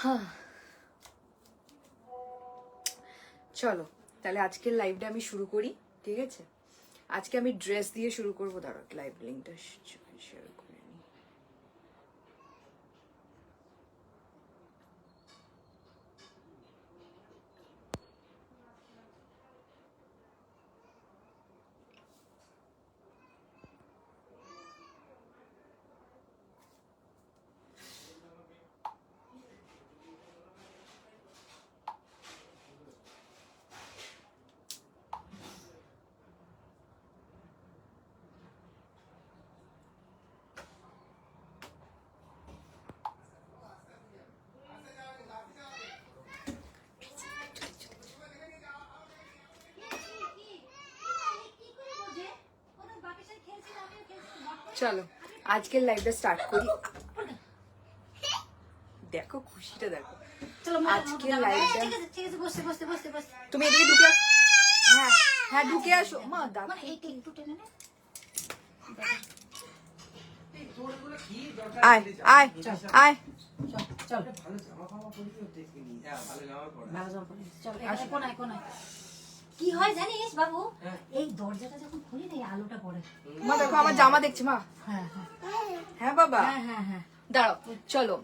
হ্যাঁ চলো তাহলে আজকের লাইভটা আমি শুরু করি, ঠিক আছে? আজকে আমি ড্রেস দিয়ে শুরু করবো। দাঁড়াও লাইভ লিঙ্কটা শেয়ার করে নিই। চলো আজকের লাইভটা স্টার্ট করি। দেখো খুশিটা দেখো। আজকের লাইভটা তুমি এদিকে ঢুকে হ্যাঁ হ্যাঁ ঢুকে আসো মা। আয় আয় আয় কি হয় জানিস বাবু, এই দরজাটা যখন খুলি না এই আলোটা পড়ে। মা দেখো আমার জামা দেখছি মা। হ্যাঁ হ্যাঁ হ্যাঁ বাবা হ্যাঁ দাঁড়াও চলো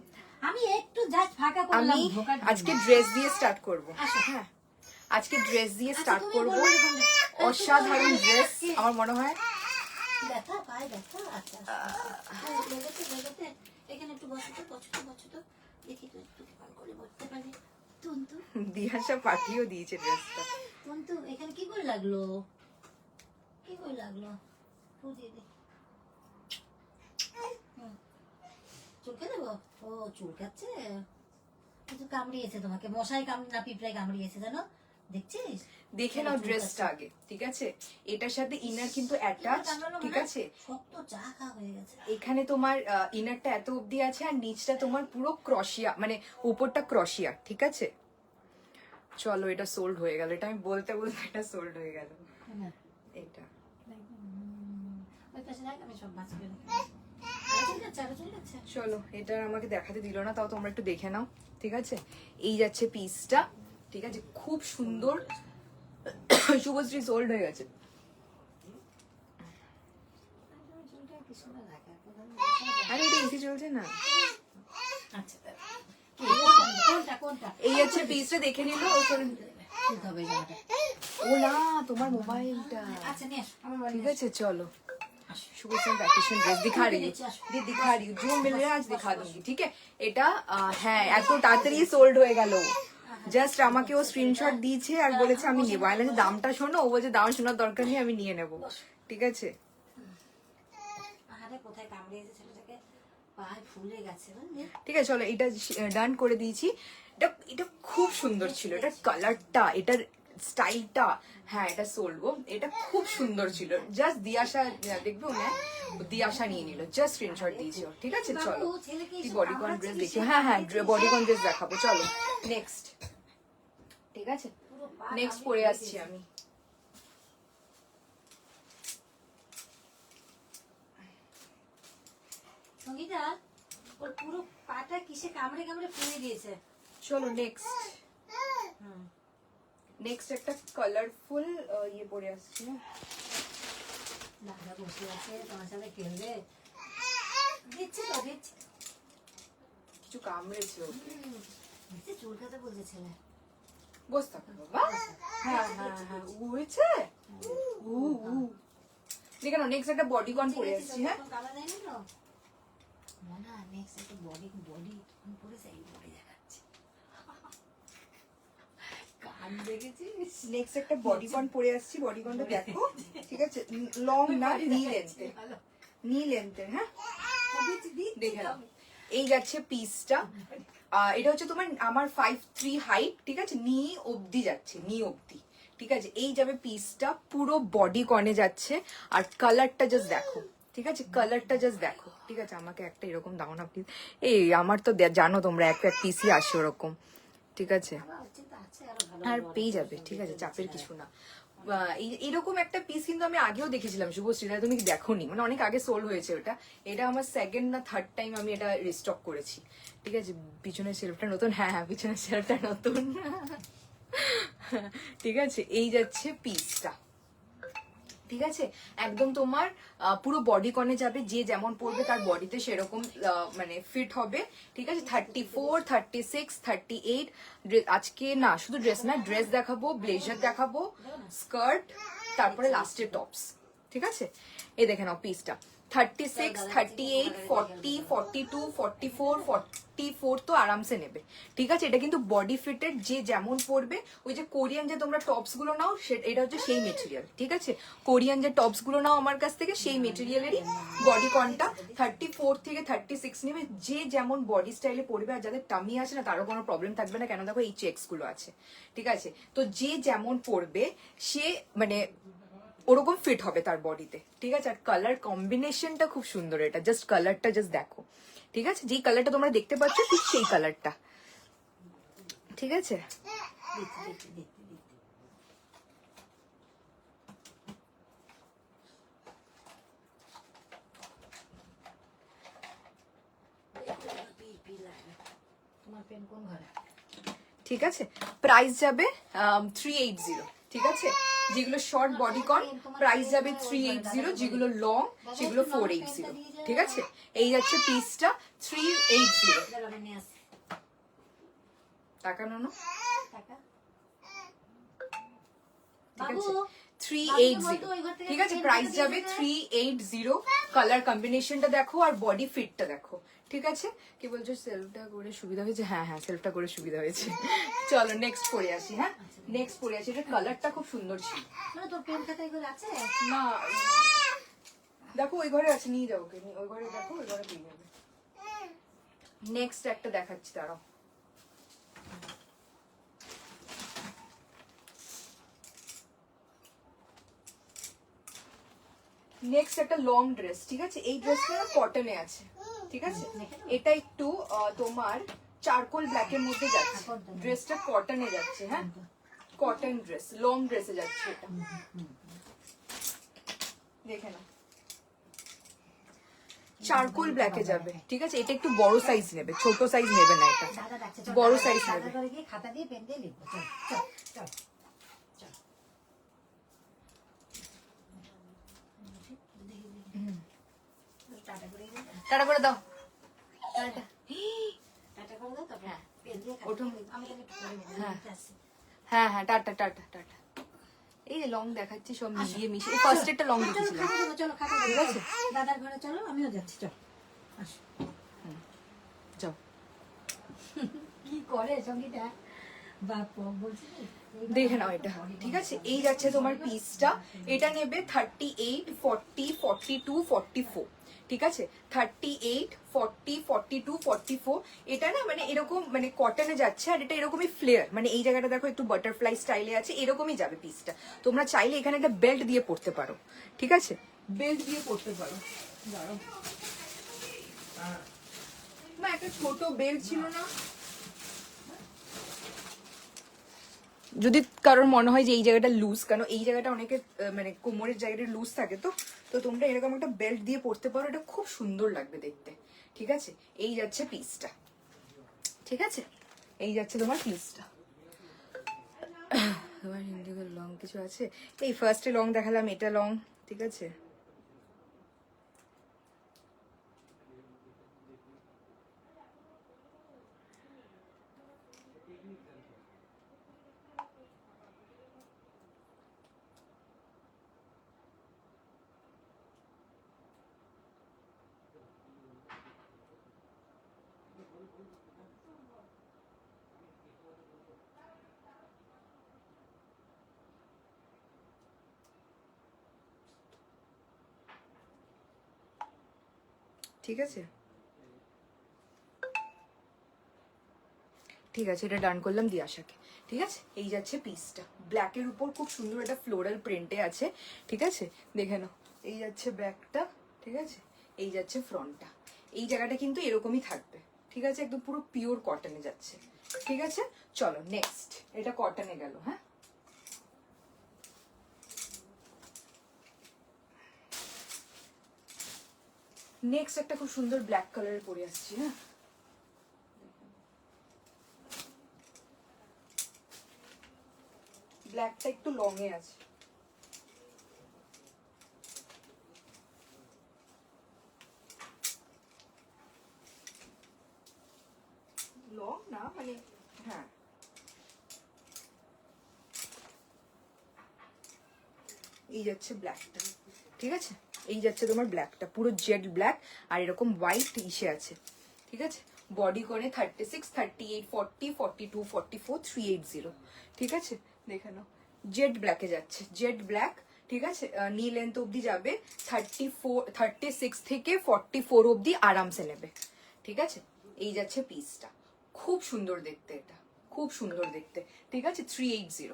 আমি একটু জাস্ট ফাঁকা করলাম আমি ঢোকার জন্য। আজকে ড্রেস দিয়ে স্টার্ট করব। হ্যাঁ আজকে ড্রেস দিয়ে স্টার্ট করব। অসাধারণ ড্রেস আমার মনে হয়। ব্যথা পায় ব্যথা। আচ্ছা লেগেছে এখানে একটু বসো তো দেখি তো একটু কেমন করে বসতে পারি। টুনটু দিয়াশা পাঠিয়েও দিয়েছে ড্রেসটা। টুনটু এখানে কি করে লাগলো ফু দিয়ে দে। চুলকে দেবো? ও চুলকাচ্ছে, কিছু কামড়িয়েছে তোমাকে, মশাই কামড়ি না পিঁপড়ায় কামড়িয়েছে জানো, দেখছিস? দেখে নাও ড্রেসটা আগে, ঠিক আছে? এটার সাথে ইনার কিন্তু অ্যাটাচ, ঠিক আছে? শক্ত চা খা হয়ে গেছে। এখানে তোমার ইনারটা এত অবধি আছে আর নিচটা তোমার পুরো ক্রশিয়া, মানে উপরটা ক্রশিয়া, ঠিক আছে? চলো এটা সোল্ড হয়ে গেল। এটা আমি বলতে বলতে এটা সোল্ড হয়ে গেল। এটা ওই পাশে রাখ, আমি সব বাঁচবে। চলো এটা আমাকে দেখাতে দিল না, তাও তোমরা একটু দেখে নাও, ঠিক আছে? এই যাচ্ছে পিসটা, ঠিক আছে? খুব সুন্দর। শুভশ্রী সোল্ড হয়ে গেছে। আরে এটা এসি চলছে না। আচ্ছা এই যাচ্ছে পিসটা, দেখে নিল। ও না তোমার মোবাইলটা। আচ্ছা নিয়ে আসো, ঠিক আছে চলো। शुभ वैकेशन ड्रेस दिखा रही हूँ जो मिल रहा है आज दिखा दूंगी, ठीक है? এটা হ্যাঁ এত তাড়াতাড়ি সোল্ড হয়ে গেল। জাস্ট আমাকে ও স্ক্রিনশট দিয়েছে আর বলেছে আমি নেবো। আমি বলেছি দামটা শোনো, ও বলছে দাম শোনার দরকার নেই, আমি নিয়ে নেবো, ঠিক আছে? আরে কোথায় কামড়িয়েছে ছেলেটাকে, পায়ে ফুলে গেছে। ঠিক আছে চলো এটা ডান করে দিয়েছি। এটা খুব সুন্দর ছিল, এটা কালারটা, এটার স্টাইলটা, হ্যাঁ এটা সোল্ড। এটা খুব সুন্দর ছিল। জাস্ট দিয়াশা দেখবে না, দিয়াশা নিয়ে নিল, জাস্ট স্ক্রিনশট দিয়েছিল, ঠিক আছে? চলো তুই বডিকন ড্রেস দেখিও। হ্যাঁ হ্যাঁ বডিকন ড্রেস দেখাবো। চলো নেক্সট, ঠিক আছে? নেক্সট পরে আসছি আমি। সঙ্গীতা ওর পুরো পাটা কিসে কামড়ে কামড়ে ফুলে দিয়েছে। চলো নেক্সট। নেক্সট একটা কালারফুল ইয়ে পরে আসছি। দাদা বসে আছে তোমার সাথে খেলবে, দিচ্ছে তো দিচ্ছে। কিছু কামড়েছে ওকে, দিচ্ছে চুলকাতে বলছে ছেলে। বস থাকো বাবা। হ্যাঁ হ্যাঁ হ্যাঁ ও হয়েছে। দেখে নাও নেক্সট একটা বডিকন পরে আসছি। হ্যাঁ কালা দেয়নি তো মনা, নেক্সট একটা বডি পরে সেই বডি দেখাচ্ছে। কান দেখেছিস? নেক্সট একটা বডিকন পরে আসছি। বডিকনটা দেখো, ঠিক আছে? লং না, নি লেন্থের। হ্যাঁ দেখে নাও। এই যাচ্ছে পিসটা। এটা হচ্ছে তোমার আমার 5'3" হাইট, ঠিক আছে? নি অবধি যাচ্ছে, নি অবধি, ঠিক আছে? এই যাবে পিসটা, পুরো বডি কনে যাচ্ছে। আর কালারটা জাস্ট দেখো, ঠিক আছে? কালারটা জাস্ট দেখো, ঠিক আছে? আমাকে একটা এরকম দাও না প্লিজ। এই আমার তো জানো তোমরা এক পিসই আসে ওরকম, ঠিক আছে? আর পেয়ে যাবে, ঠিক আছে? চাপের কিছু না। এরকম একটা পিস কিন্তু আমি আগেও দেখেছিলাম শুভশ্রী, তাই তুমি দেখোনি, মানে অনেক আগে সোল হয়েছে ওটা। এটা আমার সেকেন্ড না থার্ড টাইম আমি এটা রিস্টক করেছি। ঠিক আছে, পিছনের সেলফটা নতুন, হ্যাঁ হ্যাঁ পিছনের সেলফটা নতুন। ঠিক আছে, এই যাচ্ছে পিসটা। ঠিক আছে, একদম তোমার পুরো বডি কনে যাবে, যে যেমন পড়বে তার বডিতে সেরকম মানে ফিট হবে। ঠিক আছে, 34, 36, 38। আজকে না শুধু ড্রেস না, ড্রেস দেখাবো, ব্লেজার দেখাবো, স্কার্ট, তারপরে লাস্টের টপস। ঠিক আছে, এই দেখে নাও পিসটা 36, 38, 40, 42, 44, 44 তো আরামসে নেবে। ঠিক আছে, এটা কিন্তু বডি ফিটেড, যে যেমন পরবে। ওই যে কোরিয়ান যে তোমরা টপস গুলো নাও, এটা হচ্ছে সেই মেটেরিয়াল। ঠিক আছে, কোরিয়ান যে টপস গুলো নাও আমার কাছ থেকে, সেই মেটেরিয়ালেরই বডি কনটা। 34 থেকে 36 নেবে, যে যেমন বডি স্টাইলে পরবে। আর যাদের টামি আছে না, তারও কোনো প্রবলেম থাকবে না, কেন দেখো এই চেক্স গুলো আছে। ঠিক আছে, তো যে যেমন পরবে সে মানে ওরকম ফিট হবে তার বডিতে। ঠিক আছে, আর কালার কম্বিনেশনটা খুব সুন্দর, এটা জাস্ট কালারটা জাস্ট দেখো। ঠিক আছে, যেই কালারটা তোমরা দেখতে পাচ্ছ ঠিক সেই কালারটা। ঠিক আছে, তোমার পেন কোন ঘরে? ঠিক আছে, প্রাইস যাবে 380। ঠিক আছে, যেগুলো শর্ট বডিকন প্রাইস যাবে 380, যেগুলো লং সেগুলো 480। ঠিক আছে, এই যাচ্ছে পিসটা 380। টাকা নাও না, টাকা ঠিক আছে 380। ঠিক আছে, প্রাইস যাবে 380। কালার কম্বিনেশনটা দেখো আর বডি ফিটটা দেখো। ঠিক আছে, কি বলছো সেলফটা করে সুবিধা হয়েছে? হ্যাঁ হ্যাঁ সেলফটা করে সুবিধা হয়েছে। চলো নেক্সট পরে আসি। হ্যাঁ নেক্সট পরে আসি, এটা কালারটা খুব সুন্দর ছিল। মানে তোর পেন খাতা এগুলো আছে না দেখো ওই ঘরে আছে, নিয়ে যাও, ওকে ওই ঘরে দেখো, ওই ঘরে পেয়ে যাবে। নেক্সট একটা দেখাচ্ছি, দাঁড়াও। নেক্সট একটা লং ড্রেস। ঠিক আছে, এই ড্রেসটা না কটনে আছে। ঠিক আছে, এটা একটু তোমার চারকোল ব্ল্যাকের মধ্যে যাচ্ছে, ড্রেসটা কটনে যাচ্ছে। হ্যাঁ কটন ড্রেস, লং ড্রেসে যাচ্ছে এটা, দেখে না চারকোল ব্ল্যাকে যাবে। ঠিক আছে, এটা একটু বড় সাইজ নেবে, ছোট সাইজ নেবে না, এটা বড় সাইজ নেবে। খাতা দিয়ে পেন দিয়ে লিখবো। চল চল চল চল। টাটা করে দাও, টাটা টাটা করে দাও। তারপর পেন দিয়ে ওঠো। আমি তাহলে একটু পরে নেবো। হ্যাঁ হ্যাঁ টাটা টাটা টাটা। এই যে লং দেখাচ্ছি সব মিলিয়ে মিশিয়ে, ফার্স্ট একটা লং দিয়েছিলাম। চলো খাতা ঠিক আছে, দাদার ঘরে চলো, আমিও যাচ্ছি। চল আসো। যাও। কি করে সঙ্গীটা বাপ বলছি দেখে নাও এটা। ঠিক আছে, এই যাচ্ছে তোমার পিসটা। এটা নেবে 38, 40, 42, 44। ঠিক আছে, 38, 40, 42, 44। এটা না মানে এরকম মানে কটনে যাচ্ছে, আর এটা এরকমই ফ্লেয়ার, মানে এই জায়গাটা দেখো একটু বাটারফ্লাই স্টাইলে আছে, এরকমই যাবে পিসটা। তোমরা চাইলে এখানে একটা বেল্ট দিয়ে পড়তে পারো। ঠিক আছে, বেল্ট দিয়ে পড়তে পারো। দাঁড়াও মা, একটা ছোট বেল্ট ছিল না? যদি কারোর মনে হয় যে এই জায়গাটা লুজ, কারণ এই জায়গাটা অনেকে মানে কোমরের জায়গাটা লুজ থাকে, তো তো তোমরা এরকম একটা বেল্ট দিয়ে পরতে পারো, এটা খুব সুন্দর লাগবে দেখতে। ঠিক আছে, এই যাচ্ছে পিসটা। ঠিক আছে, এই যাচ্ছে তোমার পিসটা। তোমার হিন্দি লং কিছু আছে? এই ফার্স্টে লং দেখালাম, এটা লং। ঠিক আছে, ঠিক আছে, ঠিক আছে, এটা ডান করলাম দিয়ে আসাকে। ঠিক আছে, এই যাচ্ছে পিসটা, ব্ল্যাকের উপর খুব সুন্দর একটা ফ্লোরাল প্রিন্টে আছে। ঠিক আছে, দেখে নাও, এই যাচ্ছে ব্যাকটা। ঠিক আছে, এই যাচ্ছে ফ্রন্টটা। এই জায়গাটা কিন্তু এরকমই থাকবে। ঠিক আছে, একদম পুরো পিওর কটনে যাচ্ছে। ঠিক আছে, চলো নেক্সট, এটা কটনে গেল। হ্যাঁ নেক্সট একটা খুব সুন্দর ব্ল্যাক কালারের পরে আসছি। হ্যাঁ, ব্ল্যাকটা একটু লং এ আছে। লং না মানে, হ্যাঁ এই যাচ্ছে ব্ল্যাকটা, ঠিক আছে, এই যাচ্ছে তোমার ব্ল্যাকটা, পুরো জেড ব্ল্যাক আর এরকম হোয়াইট ইসে আছে, ঠিক আছে। বডি করে 36, 38, 40, 42, 44, 380, ঠিক আছে। দেখে নাও, জেড ব্ল্যাকে যাচ্ছে, জেড ব্ল্যাক, ঠিক আছে। নি লেন্থ অবধি যাবে, 36 থেকে 44 অবধি আরামসে নেবে, ঠিক আছে। এই যাচ্ছে পিসটা, খুব সুন্দর দেখতে, এটা খুব সুন্দর দেখতে, ঠিক আছে। 380,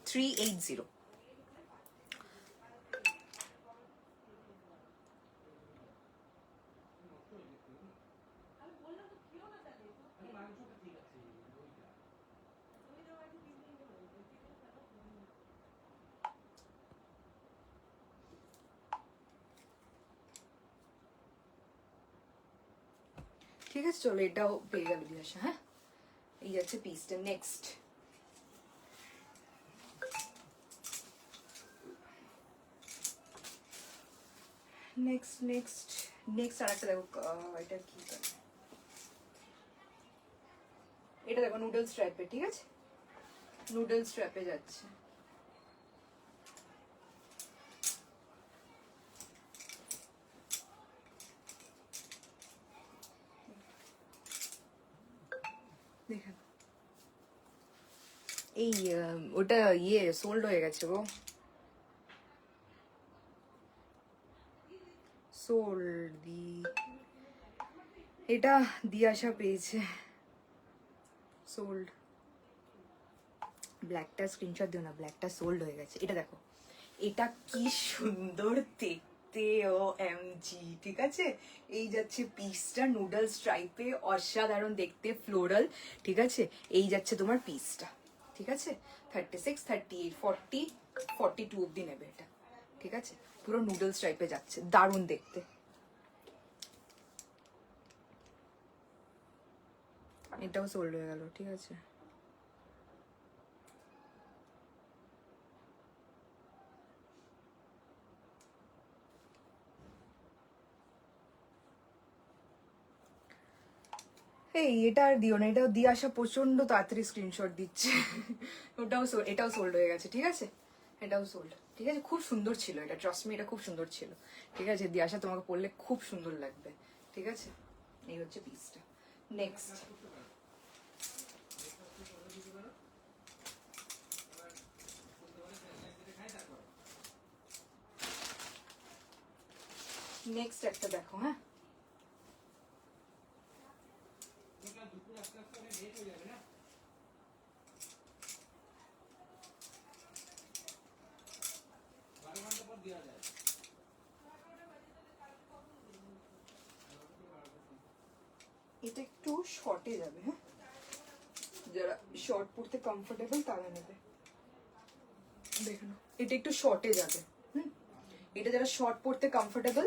380। ঠিক আছে, চলো এটাও পেয়ে গেল দিয়াশা। হ্যাঁ, এই যাচ্ছে পিসটা। নেক্সট নেক্সট নেক্সট নেক্সট আর একটা দেখো, এটা কি করে, এটা দেখো নুডলস স্ট্রাইপে, ঠিক আছে, নুডলস স্ট্রাইপে যাচ্ছে। দেখেন এই ওটা ইয়ে সোল্ড হয়ে গেছে গো, সোল্ড দি, এটা দিয়াশা পেয়েছে, সোল্ড। ব্ল্যাকটা স্ক্রিনশট দিও না, ব্ল্যাকটা সোল্ড হয়ে গেছে। এটা দেখো, এটা কি সুন্দর দেখতে, ও এমজি, ঠিক আছে। এই যাচ্ছে পিসটা নুডল স্ট্রাইপে, অসাধারণ দেখতে, ফ্লোরাল, ঠিক আছে। এই যাচ্ছে তোমার পিসটা, ঠিক আছে। 36, 38, 40, 42 অব্দি নেবে এটা, ঠিক আছে। পুরো নুডল স্ট্রাইপে যাচ্ছে, দারুণ দেখতে। এটাও সোল্ড হয়ে গেল, ঠিক আছে। এই এটা আর দিও না, এটাও দিয়ে আসা প্রচন্ড তাড়াতাড়ি স্ক্রিনশট দিচ্ছে। ওটাও এটাও সোল্ড হয়ে গেছে, ঠিক আছে। এটাও সোল্ড, ঠিক আছে। খুব সুন্দর ছিল এটা, ট্রাস্ট মি, এটা খুব সুন্দর ছিল, ঠিক আছে। দিয়ে আসা তোমাকে পরলে খুব সুন্দর লাগবে, ঠিক আছে। এই হচ্ছে পিসটা। নেক্সট নেক্সট একটা দেখো। হ্যাঁ, এটা একটু শর্টে যাবে। হ্যাঁ, যারা শর্ট পরতে কমফোর্টেবল তারা নেবে। দেখো এটা একটু শর্টে যাবে। এটা যারা শর্ট পরতে কমফোর্টেবল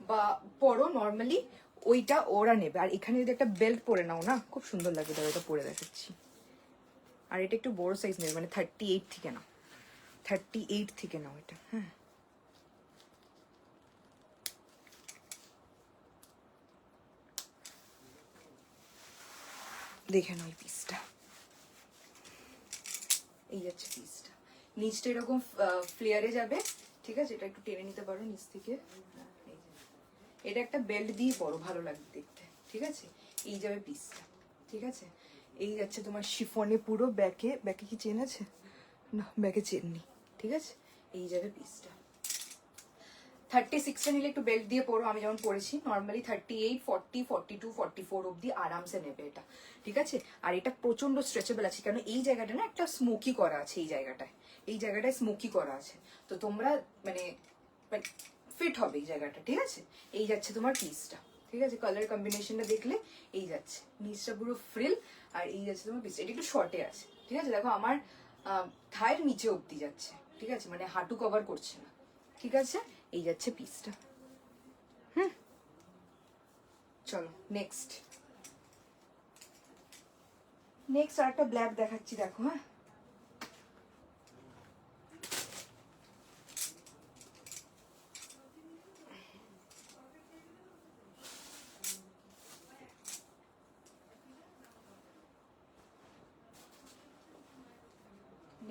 বা পরো নর্মালি, ওইটা ওরা নেবে। আর এখানে যদি একটা বেল্ট পরে নাও না, খুব সুন্দর লাগবে। তাহলে এটা পরে দেখাচ্ছি। আর এটা একটু বড় সাইজ নেবে, মানে 38 থেকে নাও, 38 থেকে নাও এটা। হ্যাঁ, দেখে নাও এই পিসটা, এই যাচ্ছে পিসটা। নিচটা এরকম ফ্লেয়ারে যাবে, ঠিক আছে। এটা একটু টেনে নিতে পারো নিচ থেকে। হ্যাঁ, এই যে। এটা একটা বেল্ট দিয়ে পরো, ভালো লাগবে দেখতে, ঠিক আছে। এই যাবে পিসটা, ঠিক আছে। এই যাচ্ছে তোমার শিফনে, পুরো ব্যাকে, ব্যাকে কি চেন আছে না, ব্যাকে চেন নেই, ঠিক আছে। এই যাবে পিসটা। 36টা নিলে একটু বেল্ট দিয়ে পরো, আমি যেমন পরেছি নর্মালি 38, 40, 42, 44 অব্দি আরামসে নেবে এটা, ঠিক আছে। আর এটা প্রচন্ড স্ট্রেচেবল আছে, কারণ এই জায়গাটা না একটা স্মোকি করা আছে, এই জায়গাটায়, এই জায়গাটায় স্মোকি করা আছে। তো তোমরা মানে ফিট হবে এই জায়গাটা, ঠিক আছে। এই যাচ্ছে তোমার পিসটা, ঠিক আছে। কালার কম্বিনেশনটা দেখলে এই যাচ্ছে, নিচটা পুরো ফ্রিল, আর এই যাচ্ছে তোমার পিসটা। এটা একটু শর্টে আছে, ঠিক আছে। দেখো আমার থায়ের নিচে অব্দি যাচ্ছে, ঠিক আছে, মানে হাঁটু কভার করছে না, ঠিক আছে। এই যাচ্ছে পিসটা। চলো নেক্সট আর একটা ব্ল্যাক দেখাচ্ছি, দেখো। হ্যাঁ,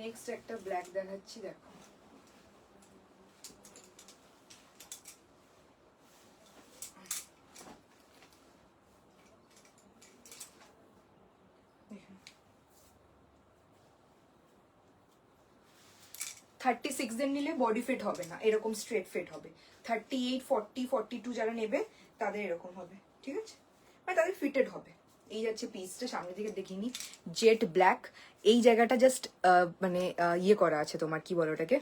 নেক্সট একটা ব্ল্যাক দেখাচ্ছি, দেখো। দেখুন 36 দিন নিলে বডি ফিট হবে না, এরকম স্ট্রেট ফিট হবে। 38, 40, 42 যারা নেবে তাদের এরকম হবে, ঠিক আছে, মানে তাদের ফিটেড হবে। এই যাচ্ছে পিসটা, সামনে দিকে দেখিনি, জেট ব্ল্যাক। এই জায়গাটা জাস্ট মানে ইয়ে করা আছে তোমার, কি বলো ওটাকে,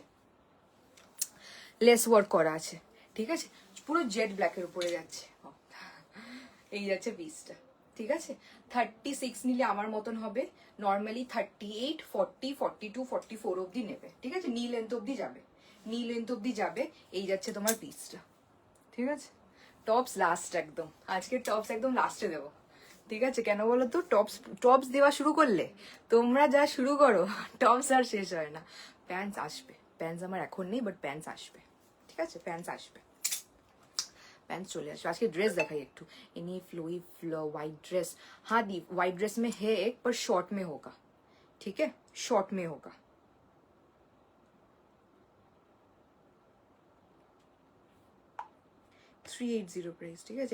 লেস ওয়ার্ক করা আছে, ঠিক আছে, পুরো জেট ব্ল্যাকের উপরে যাচ্ছে। এই যাচ্ছে পিসটা, ঠিক আছে। 36 নিলে আমার মতন হবে, নর্মালি 38, 40, 42, 44 অব্দি নেবে, ঠিক আছে, নি লেন্থ অব্দি যাবে, নি লেন্থ অব্দি যাবে। এই যাচ্ছে তোমার পিসটা, ঠিক আছে। টপস লাস্ট, একদম আজকে টপস একদম লাস্টে দেবো, ঠিক আছে। কেন বলো তো, টপস দেওয়া শুরু করলে তোমরা যা শুরু করো, টপস আর শেষ হয় না। প্যান্টস আসবে, প্যান্টস আমার এখন নেই, বাট প্যান্টস আসবে, ঠিক আছে, প্যান্টস আসবে, पैंट चले आसो। आज के ड्रेस दिखाई एक इन्हीं फ्लोई वाइट ड्रेस। हाँ दी, वाइट ड्रेस में है एक, पर शॉर्ट में होगा, ठीक है, शॉर्ट में होगा। $380 प्राइस, ठीक है।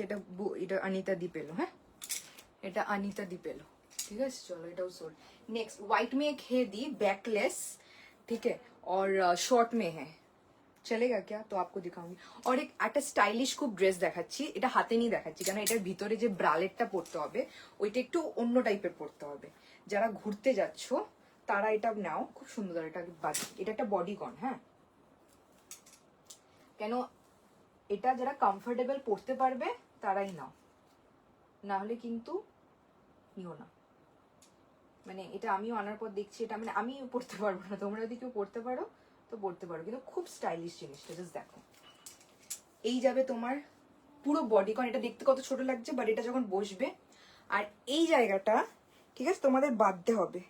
এটা अनीता दी पेलो, है এটা अनीता दी पेलो, ठीक है। चलो এটাও सोल्ड। नेक्स्ट व्हाइट में एक है दी बैकलेस, ठीक है, और शॉर्ट में है, চলেগা क्या, তো आपको दिखाऊंगी। और एक একটা স্টাইলিশ খুব ড্রেস দেখাচ্ছি, এটা হাতে নিয়ে দেখাচ্ছি কারণ এটার ভিতরে যে ব্রালেটটা পরতে হবে ওইটা একটু অন্য টাইপের পরতে হবে। যারা ঘুরতে যাচ্ছ তারা এটা নাও, খুব সুন্দর। এটা এটা একটা বডিকন, হ্যাঁ, কেন এটা যারা কমফোর্টেবল পরতে পারবে তারাই নাও, না হলে কিন্তু নিও না। মানে এটা আমিও আনার পর দেখছি, এটা মানে আমি পরতে পারবো না, তোমরা যদি কেউ পরতে পারো তো পরতে পারো, কিন্তু খুব স্টাইলিশ জিনিসটা, জাস্ট দেখো। এই যাবে তোমার পুরো বডিকন, এটা দেখতে কত ছোট লাগছে, বাট এটা যখন বসবে, আর এই জায়গাটা, ঠিক আছে, তোমাদের বাঁধতে হবে,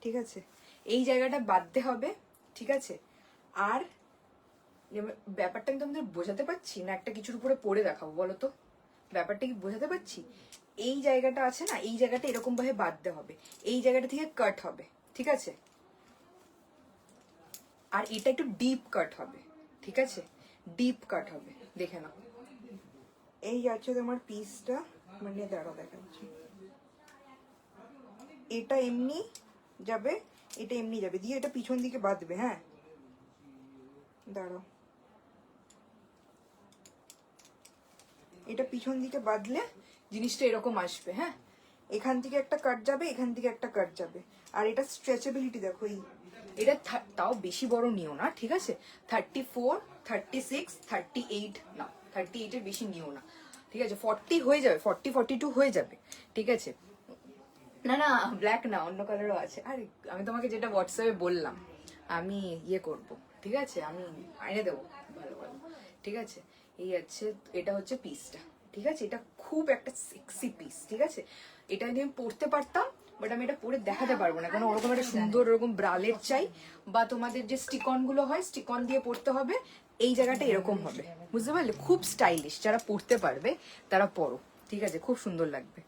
ঠিক আছে, এই জায়গাটা বাঁধতে হবে, ঠিক আছে। আর ব্যাপারটা আমি তোমাদের বোঝাতে পারছি না, একটা কিছুর উপরে পরে দেখাবো, বলো তো ব্যাপারটা কি বোঝাতে পারছি। এই জায়গাটা আছে না, এই জায়গাটা এরকম ভাবে বাঁধতে হবে, এই জায়গাটা থেকে কাট হবে, ঠিক আছে, আর এটা একটু ডিপ কাট হবে, ঠিক আছে, ডিপ কাট হবে, দেখে নাও। এই আছে তোমার পিসটা, মানে দাঁড়াও দেখাচ্ছি, এটা এমনি যাবে, এটা এমনি যাবে, দিয়ে এটা পিছন দিকে বাঁধবে, হ্যাঁ, দাঁড়াও, এটা পিছন দিকে বাঁধলে জিনিসটা এরকম আসবে, হ্যাঁ, এখান থেকে একটা কাট যাবে, এখান থেকে একটা কাট যাবে, আর এটা স্ট্রেচেবিলিটি দেখো। এটা তাও বেশি বড় নিও না, ঠিক আছে, 34, 36, 38 না, 38 এর বেশি নিও না, ঠিক আছে, 40 হয়ে যাবে, 40, 42 হয়ে যাবে, ঠিক আছে। না না, ব্ল্যাক না, অন্য কালারও আছে। আর আমি তোমাকে যেটা হোয়াটসঅ্যাপে বললাম আমি ইয়ে করব, ঠিক আছে, আমি এনে দেবো ভালো ভালো, ঠিক আছে। এই আছে, এটা হচ্ছে পিসটা, ঠিক আছে, এটা খুব একটা সেক্সি পিস, ঠিক আছে। এটা যদি আমি পরতে পারতাম, বাট আমি এটা পরে দেখাতে পারবো না, কারণ ওরকম একটা সুন্দর ওরকম ব্রালেট চাই, বা তোমাদের যে স্টিকন গুলো হয় স্টিকন দিয়ে পরতে হবে, এই জায়গাটা এরকম হবে, বুঝতে পারলে, খুব স্টাইলিশ। যারা পরতে পারবে তারা পরো, ঠিক আছে, খুব সুন্দর লাগবে।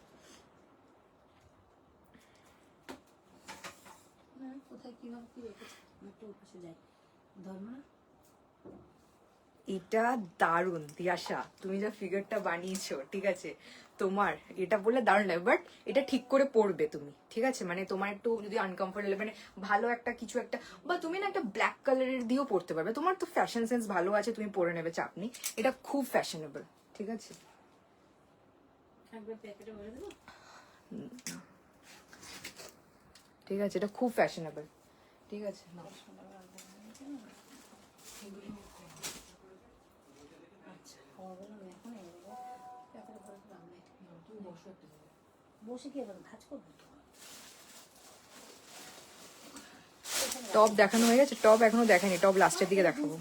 এটা দারুণ দিয়াশা, তুমি যা ফিগারটা বানিয়েছো, ঠিক আছে, তোমার এটা বললে দারুণ লাগবে, বাট এটা ঠিক করে পরবে তুমি, ঠিক আছে, মানে তোমার একটু যদি আনকমফোর্টেবল, মানে ভালো একটা কিছু একটা, বা তুমি না একটা ব্ল্যাক কালারের দিয়েও পরতে পারবে, তোমার তো ফ্যাশন সেন্স ভালো আছে, তুমি পরে নেবে, চাপ নেই, এটা খুব ফ্যাশনেবল, ঠিক আছে। ঠিক আছে, এটা খুব ফ্যাশনেবল, ঠিক আছে, না টপ দেখানো হয়ে গেছে, টপ এখনো দেখানি, টপ লাস্টের দিকে দেখাবো।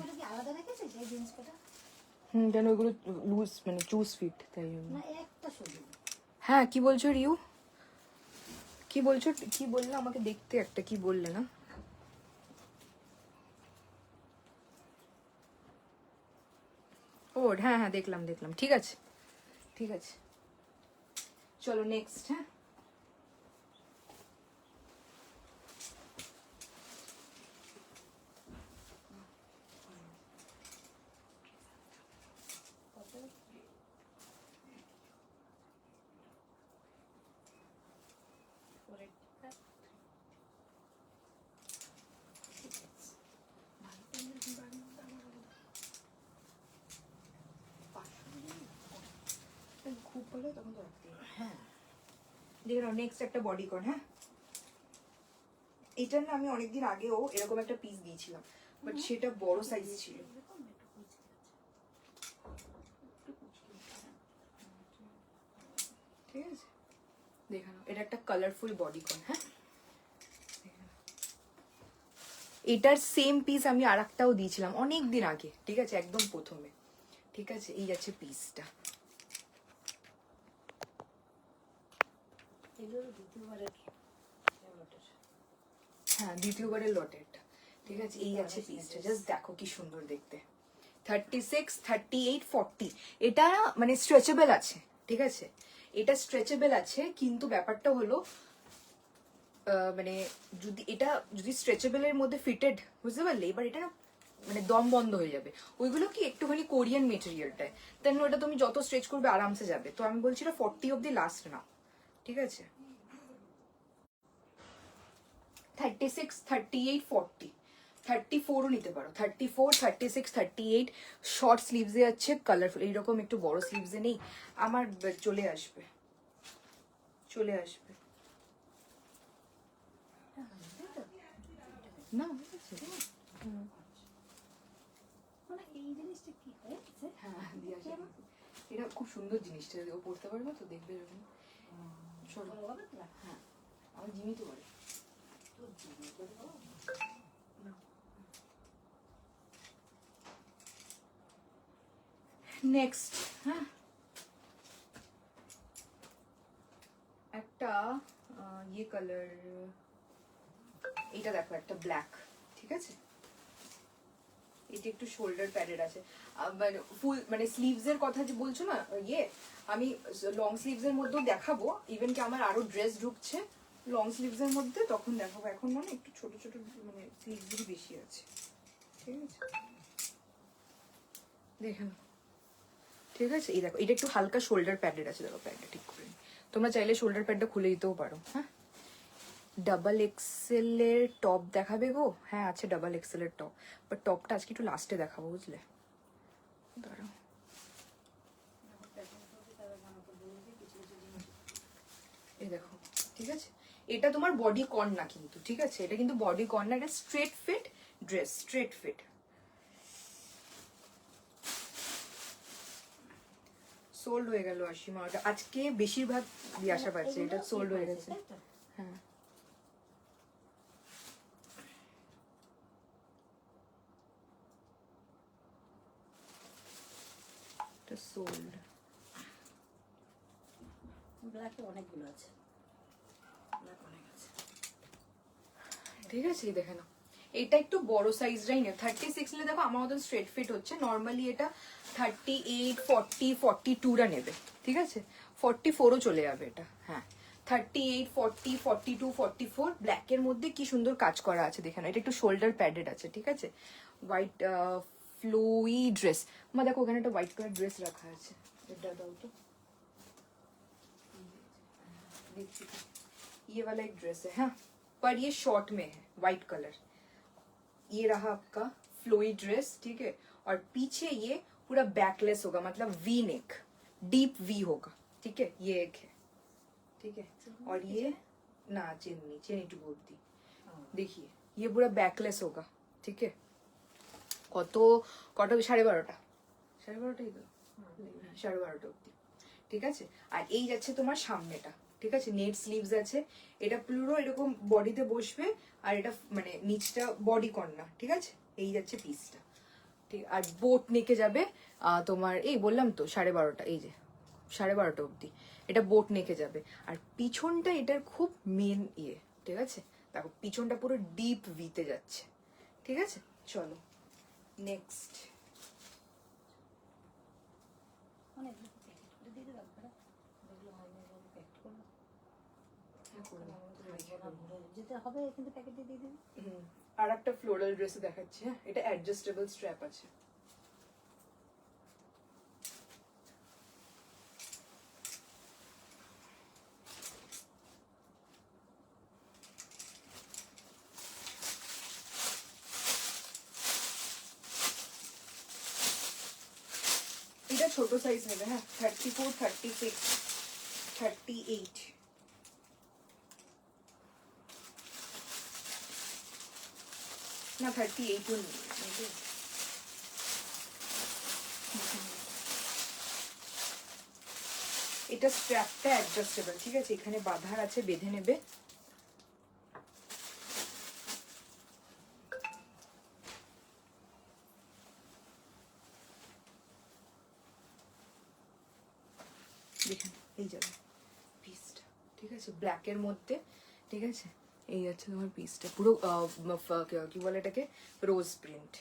কেন ওইগুলো লুজ, মানে চুজ ফিট, তাই জন্য। হ্যাঁ কি বলছো রিউ, কি বলছো, কি বললে আমাকে দেখতে একটা কি বললে না? ও হ্যাঁ হ্যাঁ দেখলাম দেখলাম, ঠিক আছে ঠিক আছে, চলো নেক্সট। হ্যাঁ খুব বলে তখন তো রাখতে হবে। হ্যাঁ দেখে নাও নেক্সট একটা বডিকন। হ্যাঁ এটা না আমি অনেকদিন আগেও এরকম একটা পিস দিয়েছিলাম, বাট সেটা বড় সাইজ ছিল। ঠিক আছে দেখে নাও, এটা একটা কালারফুল বডিকন। হ্যাঁ এটার সেম পিস আমি আর একটাও দিয়েছিলাম অনেক দিন আগে, ঠিক আছে একদম প্রথমে। ঠিক আছে এই যাচ্ছে পিসটা। হ্যাঁ দ্বিতীয়বারের লটেরটা। ঠিক আছে এই যাচ্ছে পিসটা, জাস্ট দেখো কি সুন্দর দেখতে। 36, 38, 40 এটা মানে স্ট্রেচেবল আছে। ঠিক আছে এটা স্ট্রেচেবল আছে, কিন্তু ব্যাপারটা হলো মানে যদি এটা যদি স্ট্রেচেবলের মধ্যে ফিটেড, বুঝতে পারলে, এবার এটা না মানে দম বন্ধ হয়ে যাবে। ওইগুলো কি একটুখানি কোরিয়ান মেটেরিয়ালটায়, তাই ওটা তুমি যত স্ট্রেচ করবে আরামসে যাবে। তো আমি বলছি 40 অব্দি লাস্ট না। ঠিক আছে 36, 38, 40, 34ও নিতে পারো। 34, 36, 38 শর্ট স্লিভসে আছে কালারফুল, এইরকম একটু বড় স্লিভসে নেই আমার। চলে আসবে চলে আসবে না এই জিনিসটা কি হয়েছে? হ্যাঁ দিয়ে আসবে। এটা খুব সুন্দর জিনিসটা, ও পড়তে পারবে তো, দেখবে এরকম। সরো। হ্যাঁ আমার জিমি তো পারে। নেক্সট হ্যাঁ একটা ইয়ে কালার, এটা দেখো একটা ব্ল্যাক। ঠিক আছে এটা একটু শোল্ডার প্যাডেড আছে, আবার ফুল মানে স্লিভস এর কথা যে বলছো না, ইয়ে আমি লং স্লিভস এর মধ্যেও দেখাবো। ইভেন কি আমার আরো ড্রেস ঢুকছে লং স্লিভস এর মধ্যে, তখন দেখাবো। এখন মানে একটু ছোট ছোট মানে স্লিভসই বেশি আছে। ঠিক আছে দেখে নাও। ঠিক আছে এই দেখো এটা একটু হালকা শোল্ডার প্যাডেড আছে, দেখো প্যাডটা ঠিক করে নিই। তোমরা চাইলে শোল্ডার প্যাডটা খুলে দিতেও পারো। হ্যাঁ ডাবল এক্সেল এর টপ দেখাবে গো? হ্যাঁ আছে ডাবল এক্সেল এর টপ, বাট টপটা আজকে একটু লাস্টে দেখাবো, বুঝলে। দাঁড়াও এই দেখো। ঠিক আছে এটা তোমার বডি কর্ন না কিন্তু, ঠিক আছে এটা কিন্তু বডি কর্ন না, এটা straight fit dress, straight fit. Sold হয়ে গেল অসীমা, ওটা আজকে বেশিরভাগ দিয়ে আসা পাচ্ছে, এটা সোল্ড হয়ে গেছে। হ্যাঁ এটা সোল্ড। ব্ল্যাকে অনেকগুলো আছে, ঠিক আছে এই দেখে নাও, এটা একটু বড় সাইজটাই নেই। 36 নিলে দেখো আমার মতন স্ট্রেট ফিট হচ্ছে, নর্মালি এটা 38, 40, 42টা নেবে। ঠিক আছে 44ও চলে যাবে এটা। হ্যাঁ 38, 40, 42, 44 ব্ল্যাকের মধ্যে কি সুন্দর কাজ করা আছে দেখে নাও। এটা একটু শোল্ডার প্যাডেড আছে। ঠিক আছে হোয়াইট ফ্লোই ড্রেস। মা দেখো ওখানে একটা হোয়াইট কালার ড্রেস রাখা আছে, এটা দাও তো देखती थी। ये वाला एक ड्रेस है हाँ, पर ये शॉर्ट में है, व्हाइट कलर। ये रहा आपका फ्लोई ड्रेस। ठीक है और पीछे ये पूरा बैकलेस होगा, मतलब वी नेक, डीप वी होगा। ठीक है ये एक है। ठीक है और ये ना चेनी टू बोलती, देखिए ये पूरा बैकलेस होगा। ठीक है কত কত 12:30, 12:30 তো 12:30 অব্দি। ঠিক আছে আর এই যাচ্ছে তোমার সামনেটা। ঠিক আছে নেট স্লিভস আছে, এটা পুরো এরকম বডিতে বসবে, আর এটা মানে নিচটা বডি কর্নার। ঠিক আছে এই যাচ্ছে পিসটা। ঠিক আর বোট নেকে যাবে তোমার, এই বললাম তো 12:30, এই যে 12:30 অবধি। এটা বোট নেকে যাবে। আর পিছনটা এটার খুব মেন ইয়ে, ঠিক আছে? দেখো পিছনটা পুরো ডিপ ভিতে যাচ্ছে, ঠিক আছে? চলো নেক্সট। আর একটা ফ্লোরাল ড্রেসে দেখাচ্ছি, হ্যাঁ এটা অ্যাডজাস্টেবল স্ট্র্যাপ আছে। এটা ছোট সাইজ নেবে, হ্যাঁ 34, 36, 38। না 38ও নেই। এটা স্ট্র্যাপটা অ্যাডজাস্টেবল, ঠিক আছে? এখানে বাঁধার আছে, বেঁধে নেবে। দেখেন এই যাবে পিসটা, ঠিক আছে? ব্ল্যাকের মধ্যে, ঠিক আছে? এই আছে তোমার পিসটা পুরো কি বলে এটাকে, রোজ প্রিন্ট।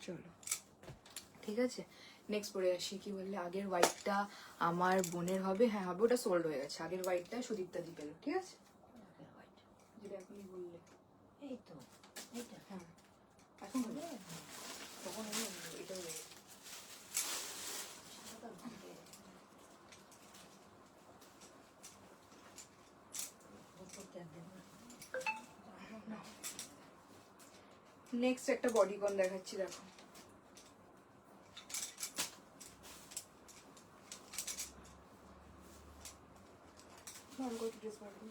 চলো ঠিক আছে, নেক্সট পরে আসি। কি বললে আগের হোয়াইটটা আমার বোনের হবে, হ্যাঁ হবে, ওটা সোল্ড হয়ে গেছে। আগের হোয়াইটটা সুদীপ্তা দি পেল, ঠিক আছে? যেটা এখনই বললে, এই তো এইটা হ্যাঁ এখন হলো, তখন হলো, এটা হয়ে গেছে। নেক্সট একটা বডিকন দেখাচ্ছি, দেখো ভালো করে ড্রেস পারবো।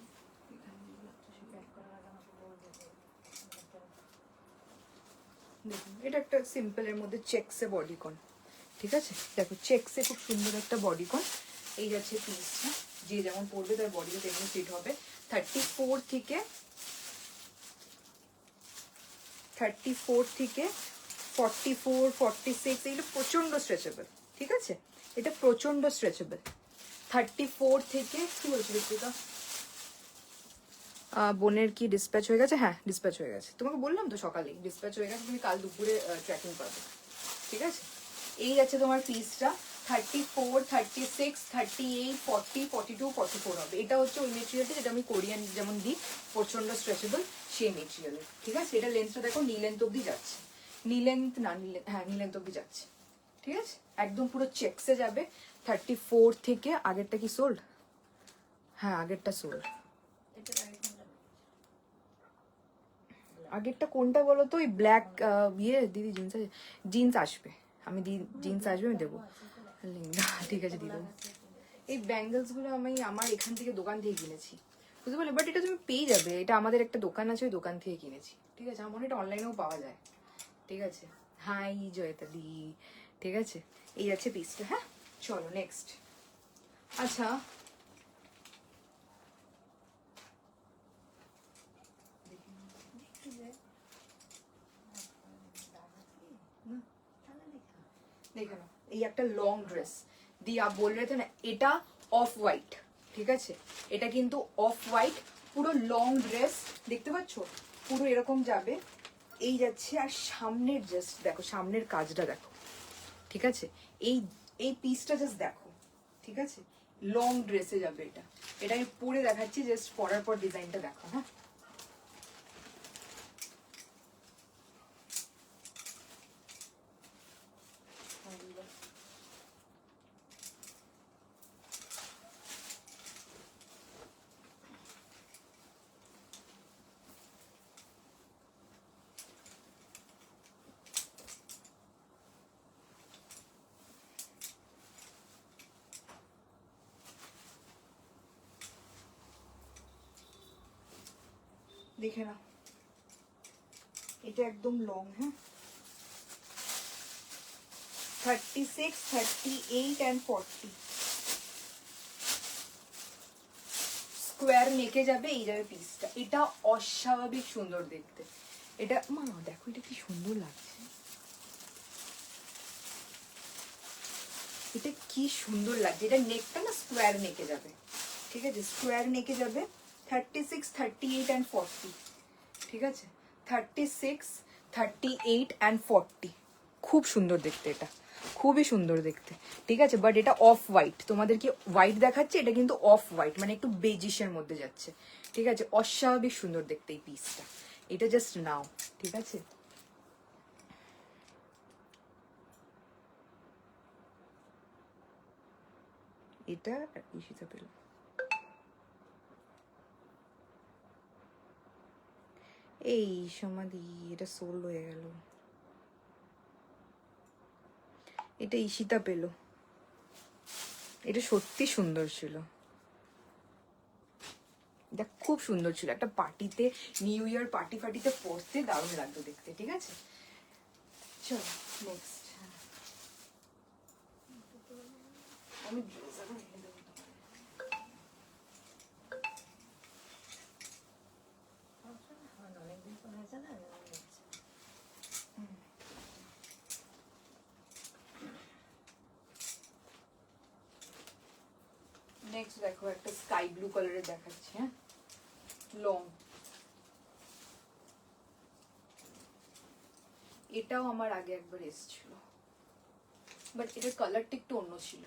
দেখুন এটা একটা সিম্পলের মধ্যে চেকসে বডিকন, ঠিক আছে? দেখো চেকসে খুব সুন্দর একটা বডিকন। এই যাচ্ছে পিসটা, যে যেমন পরবে তার বডিতে তেমনি ফিট হবে। 34 থেকে 44, 46 এগুলো প্রচন্ড স্ট্রেচেবল, ঠিক আছে? এটা প্রচন্ড স্ট্রেচেবল। 34 থেকে কি বলছি ঋত্বিকা, বোনের কি ডিসপ্যাচ হয়ে গেছে? হ্যাঁ ডিসপ্যাচ হয়ে গেছে, তোমাকে বললাম তো সকালেই ডিসপ্যাচ হয়ে গেছে, তুমি কাল দুপুরে ট্র্যাকিং পাবে, ঠিক আছে? এই আছে তোমার পিসটা। 34, 36, 38, 40, 42, 44 হবে। এটা হচ্ছে ওই মেটেরিয়ালটা যেটা আমি কোরিয়ান যেমন দিই, প্রচন্ড স্ট্রেচেবল সেই মেটেরিয়ালের, ঠিক আছে? এটা লেন্থটা দেখো নি লেন্থ অব্দি যাচ্ছে, নি লেন্থ না হ্যাঁ নি লেন্থ অব্দি যাচ্ছে, ঠিক আছে? একদম পুরো চেকসে যাবে। 34 থেকে, আগেরটা কি সোল্ড? হ্যাঁ আগেরটা সোল্ড। আগেরটা কোনটা বলো তো? ওই ব্ল্যাক ইয়ে দিদি জিন্স আছে, জিন্স আসবে, আমি জিন্স আসবে আমি দেবো, ঠিক আছে দিয়ে দেবো। এই ব্যাঙ্গেলস গুলো আমি আমার এখান থেকে দোকান থেকে কিনেছি, বুঝতে পারলে? বাট এটা তুমি পেয়ে যাবে, এটা আমাদের একটা দোকান আছে, ওই দোকান থেকে কিনেছি, ঠিক আছে? আমার মনে হয় এটা অনলাইনেও পাওয়া যায়, ঠিক আছে? হাই জয়তাদি, ঠিক আছে? এই আছে পিসটা, হ্যাঁ চলো নেক্সট। আচ্ছা দেখে নাও, এই একটা লং ড্রেস দিয়া বল রে थे না, এটা অফ হোয়াইট, ঠিক আছে? এটা কিন্তু অফ হোয়াইট, পুরো লং ড্রেস, দেখতে পাচ্ছ? পুরো এরকম যাবে, এই যাচ্ছে। আর সামনের জাস্ট দেখো, সামনের কাজটা দেখো, ঠিক আছে? এই এই পিসটা জাস্ট দেখো, ঠিক আছে? লং ড্রেসে যাবে এটা। এটা আমি পরে দেখাচ্ছি, জাস্ট পরার পর ডিজাইনটা দেখো, হ্যাঁ? দেখে না, এটা একদম লং। হ্যাঁ, 36, 38 and 40 স্কোয়ার নেকে যাবে। এই যাবে পিসটা, এটা অস্বাভাবিক সুন্দর দেখতে। এটা মা দেখো, এটা কি সুন্দর লাগছে, এটা কি সুন্দর লাগছে। এটা নেকটা না স্কোয়ার নেকে যাবে, ঠিক আছে, স্কোয়ার নেকে যাবে। 36, 38 and 40, ঠিক আছে, 36, 38 and 40 খুব সুন্দর দেখতে, এটা খুবই সুন্দর দেখতে, ঠিক আছে। বাট এটা অফ হোয়াইট, তোমাদেরকে হোয়াইট দেখাচ্ছে, এটা কিন্তু অফ হোয়াইট, মানে একটু বেজিশের মধ্যে যাচ্ছে, ঠিক আছে। অস্বাভাবিক সুন্দর দেখতে এই পিসটা, এটা জাস্ট নাও, ঠিক আছে। এটা ঈশিতা পেল, এই সমাধি, এটা সোল্ড হয়ে গেল। এটা ঈশিতা পেল, এটা সত্যি সুন্দর ছিল, এটা খুব সুন্দর ছিল। একটা পার্টিতে, নিউ ইয়ার পার্টি ফার্টিতে পরতে দারুণ লাগতো দেখতে, ঠিক আছে। চলো নেক্সট। আমি ড্রেস আবার এনে দেবো। অনেকদিন পর হয়েছে না, নেক্সট দেখো, একটা স্কাই ব্লু কালারের দেখাচ্ছি। হ্যাঁ, লং, এটাও আমার আগে একবার এসেছিল, বাট এটার কালারটা একটু অন্য ছিল।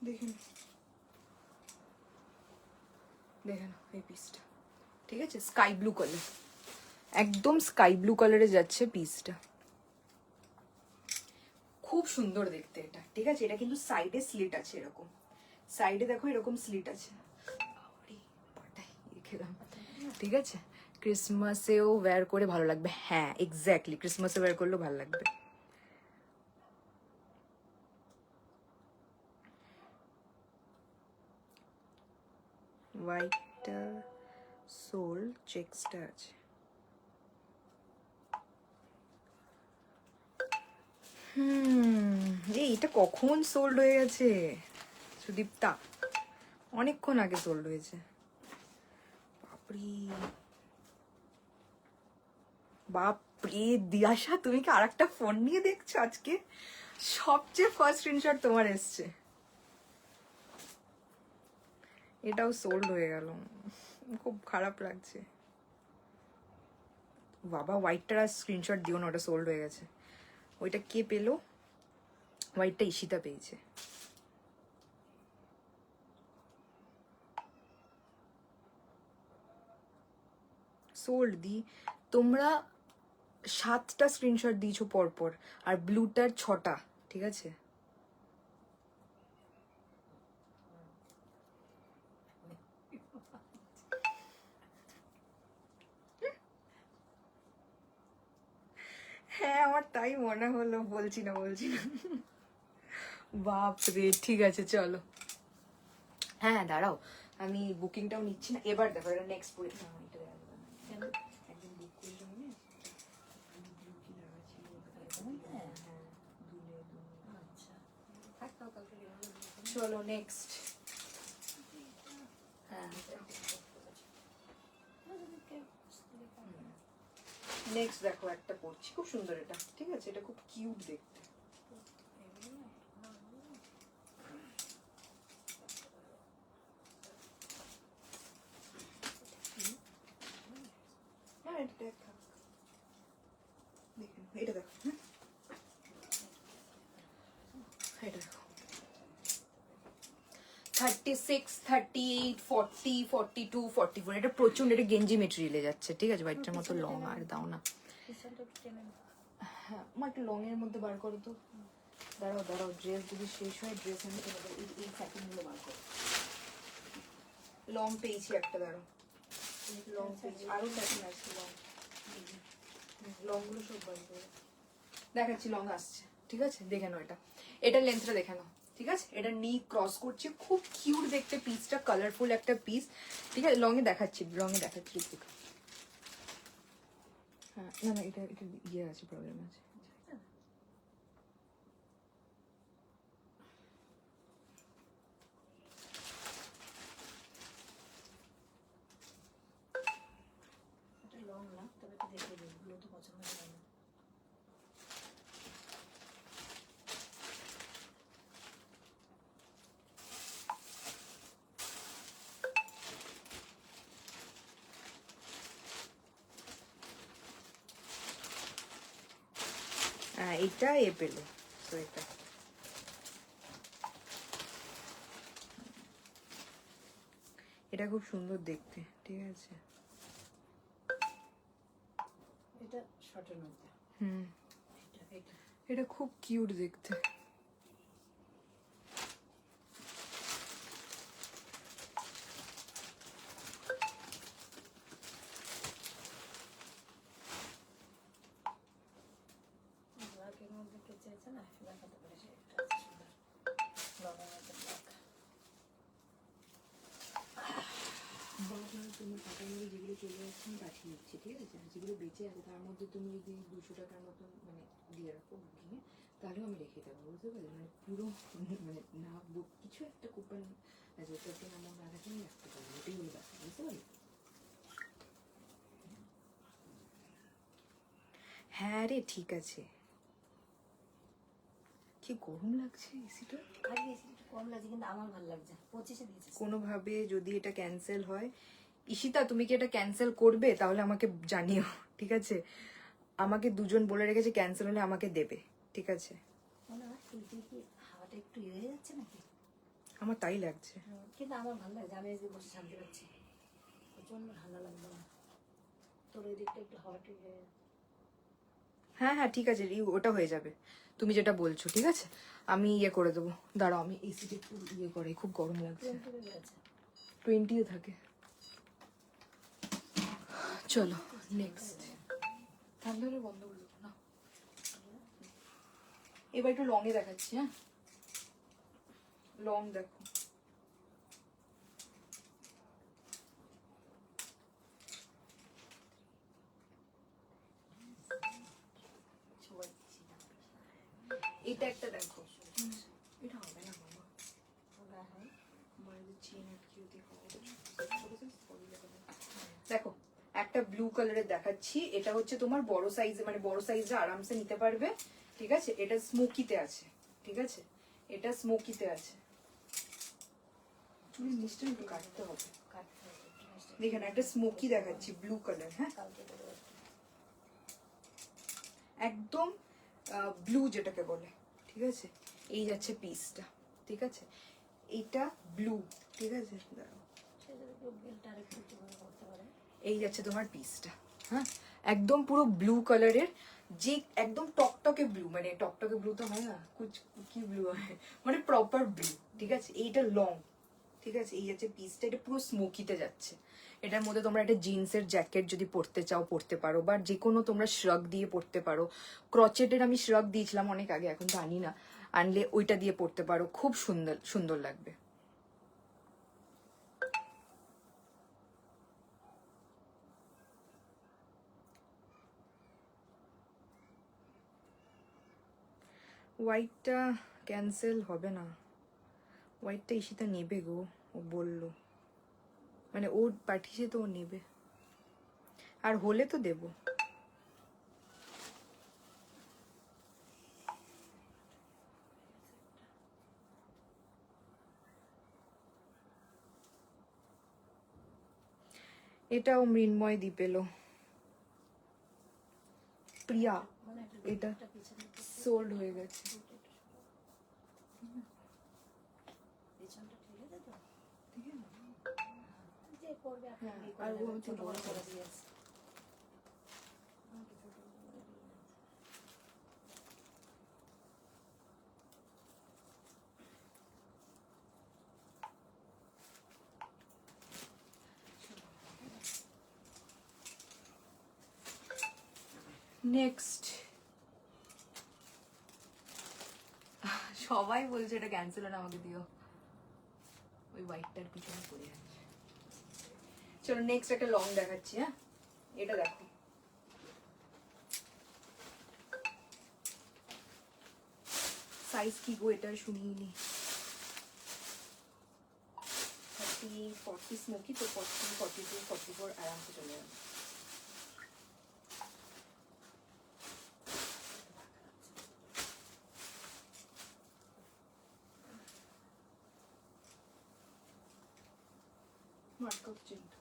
দেখে নাও, দেখে নাও এই পিসটা, ঠিক আছে, স্কাই ব্লু কালার, একদম স্কাই ব্লু কালারে যাচ্ছে পিসটা, খুব সুন্দর দেখতে এটা, ঠিক আছে। এটা কিন্তু সাইডে স্লিট আছে, এরকম সাইডে দেখো এরকম স্লিট আছে, খেলাম, ঠিক আছে। ক্রিসমাসেও ওয়্যার করে ভালো লাগবে, হ্যাঁ এক্স্যাক্টলি, ক্রিসমাসে ওয়্যার করলেও ভালো লাগবে। হোয়াইটটা সোল চেক্সটা আছে। এই এটা কখন সোল্ড হয়ে গেছে সুদীপ্তা, অনেকক্ষণ আগে সোল্ড হয়েছে। বাপরে বাপরে, দিয়াশা তুমি কি আর একটা ফোন নিয়ে দেখছো আজকে? সবচেয়ে ফার্স্ট স্ক্রিনশট তোমার এসছে, এটাও সোল্ড হয়ে গেল, খুব খারাপ লাগছে। বাবা হোয়াইটটার আর স্ক্রিনশট দিও না, ওটা সোল্ড হয়ে গেছে। ওইটা কে পেলো? হোয়াইটটা ঈশিতা পেয়েছে। সোল্ড দি, তোমরা 7টা স্ক্রিনশট দিয়েছো পরপর, আর ব্লুটার 6টা, ঠিক আছে। হ্যাঁ আমার তাই মনে হলো, বলছি না। বাপরে, ঠিক আছে চলো। হ্যাঁ দাঁড়াও, আমি বুকিংটাও নিচ্ছি না এবার, দেখো এটা নেক্সট পরে একদিন বুক করলাম না, চলো নেক্সট। হ্যাঁ নেক্সট দেখো, একটা পরছি, খুব সুন্দর এটা, ঠিক আছে, এটা খুব কিউট দেখতে। হ্যাঁ এটা দেখ, এটা দেখো, এটা দেখো 36, 38, 40, 42, 44, এটা প্রচন্ড, এটা গেঞ্জি মেটেরিয়ালে যাচ্ছে, ঠিক আছে। হোয়াইটটার মতো লং, আর দাও না। হ্যাঁ মা একটু লং এর মধ্যে বার করো তো, দাঁড়াও ড্রেস যদি শেষ হয়, ড্রেস আমি এই প্যাকিং গুলো বার করো। লং পেয়েছি একটা, দাঁড়ো লং পেয়েছি, আরো প্যাটার্ন আছে লং, লং গুলো সব বার করে দেখাচ্ছি। লং আসছে, ঠিক আছে, দেখে নাও এটা, এটার লেন্থটা দেখে নাও, ঠিক আছে। এটা নি ক্রস করছে, খুব কিউট দেখতে পিসটা, কালারফুল একটা পিস, ঠিক আছে। লং এ দেখাচ্ছি, ঋতিকা। হ্যাঁ, না না, এটা এটা ইয়ে আছে, প্রবলেম আছে। এটা লং না, তবে এটা দেখে দিই, ব্লু তো পছন্দ হয় না। হ্যাঁ, এটা এ পেলো, তো এটা এটা খুব সুন্দর দেখতে, ঠিক আছে। এটা শর্টের মধ্যে, হুম, এটা এটা খুব কিউট দেখতে। ব্ল্যাকের মধ্যে কে চেয়েছে না, দেখাতে পারে, সেটা আছে সুন্দর, লংয়ের মধ্যে ব্ল্যাক। তুমি টাকার মধ্যে যেগুলো চলে যাচ্ছে আমি পাঠিয়ে দিচ্ছি, ঠিক আছে। আর যেগুলো বেঁচে আছে তার মধ্যে তুমি যদি 200 টাকার মতন মানে দিয়ে রাখো বুকিংয়ে, তাহলেও আমি রেখে দেবো, বুঝতে পারলে। মানে পুরো মানে না কিছু একটা কুপন আছে, ওটাতে আমার না থাকে, আমি রাখতে পারবো, ওটাই হলো ব্যাপার, বুঝতে পারলে। হ্যাঁ রে, ঠিক আছে। কি গরম লাগছে এসিটা। আজকে এসে একটু কম লাগছে, কিন্তু আমার ভালো লাগছে, 25-এ দিয়েছে। কোনোভাবে যদি এটা ক্যান্সেল হয়, ঈশিতা তুমি কি এটা ক্যান্সেল করবে তাহলে আমাকে জানিও, ঠিক আছে। আমাকে দুজন বলে রেখেছে ক্যান্সেল হলে আমাকে দেবে, ঠিক আছে। মনে হয় তুলতে কি হাওয়াটা একটু ইয়ে হয়ে যাচ্ছে নাকি? আমার তাই লাগছে। কিন্তু আমার ভালো লাগছে, আমি আজকে বসে শান্তি পাচ্ছি, প্রচন্ড ঠান্ডা লাগবে না। তোর ওই দিকটা একটু হাওয়াটা ইয়ে হয়ে হ্যাঁ হ্যাঁ, ঠিক আছে, ওটা হয়ে যাবে, তুমি যেটা বলছো, ঠিক আছে। আমি ইয়ে করে দেবো, দাঁড়াও আমি এসিটা একটু ইয়ে করে, খুব গরম লাগছে। 20 গেছে। 20 থাকে। চলো নেক্সট। ঠান্ডা হলে বন্ধ করে দেবো না। এবার একটু লং এ দেখাচ্ছি, হ্যাঁ লং দেখো। সবাই দিচ্ছি না। এটা একটা দেখো, এটা হবে না বাবা, ওরা হয় বাইরে চেন আটকে দেখো। দেখো একটা ব্লু কালারের দেখাচ্ছি, এটা হচ্ছে তোমার বড় সাইজ, মানে বড় সাইজে আরামসে নিতে পারবে, ঠিক আছে। এটা স্মোকিতে আছে, ঠিক আছে, এটা স্মোকিতে আছে। চুলের নিচটা একটু কাটতে হবে, কাটতে হবে একটু মিষ্টি। দেখে না, একটা স্মোকি দেখাচ্ছি ব্লু কালার, হ্যাঁ কালকে দেবো একটু। একদম ব্লু যেটাকে বলে, ঠিক আছে। এই যাচ্ছে পিসটা, ঠিক আছে, এইটা ব্লু, ঠিক আছে, দাঁড়াও। সে যদি কেউ বিলটা আরেকটু একটু ভালো করতে পারে। এই যাচ্ছে তোমার পিসটা, হ্যাঁ একদম পুরো ব্লু কালারের, যে একদম টকটকে ব্লু, মানে টকটকে ব্লু তো হয় না, কি ব্লু হয়, মানে প্রপার ব্লু, ঠিক আছে। এইটা লং, ঠিক আছে, এই যাচ্ছে পিসটা, এটা পুরো স্মোকিতে যাচ্ছে। এটার মধ্যে তোমরা একটা জিন্সের জ্যাকেট যদি পরতে চাও পরতে পারো, বা যে কোনো তোমরা শ্রাগ দিয়ে পরতে পারো। ক্রচেটের আমি শ্রাগ দিয়েছিলাম অনেক আগে, এখন জানি না, আনলে ওইটা দিয়ে পরতে পারো, খুব সুন্দর সুন্দর লাগবে। হোয়াইটটা ক্যান্সেল হবে না, হোয়াইটটা ঈশিতা নেবে গো, ও বললো, মানে ও পাঠিয়েছে তো ও নেবে, আর হলে তো দেবো। এটাও মৃন্ময় দি পেলো, প্রিয়া, মানে একটা এটা একটা পিছনে সোল্ড হয়ে গেছে। পিছনটা ঠেলে দে তো। ঠিক আছে, যে করবে আপনি হ্যাঁ, বিয়ে আর করে ও নেবেন, হচ্ছে ছোট বড় বড় করে size। দিয়েছে। আমাকে ছোট বড় করে দিয়ে দিয়েছে। নেক্সট সবাই বলছে এটা ক্যান্সেল না, আমাকে দিও। ওই হোয়াইটটার পিছনে পড়ে যাচ্ছে। চলো নেক্সট একটা লং দেখাচ্ছি। হ্যাঁ, এটা দেখো, সাইজ কি গো এটা শুনিয়ে নি। 30-40 স্মোকি, তো 40-42-44 আরামসে চলে যাবে। মার্কআপ চেনটা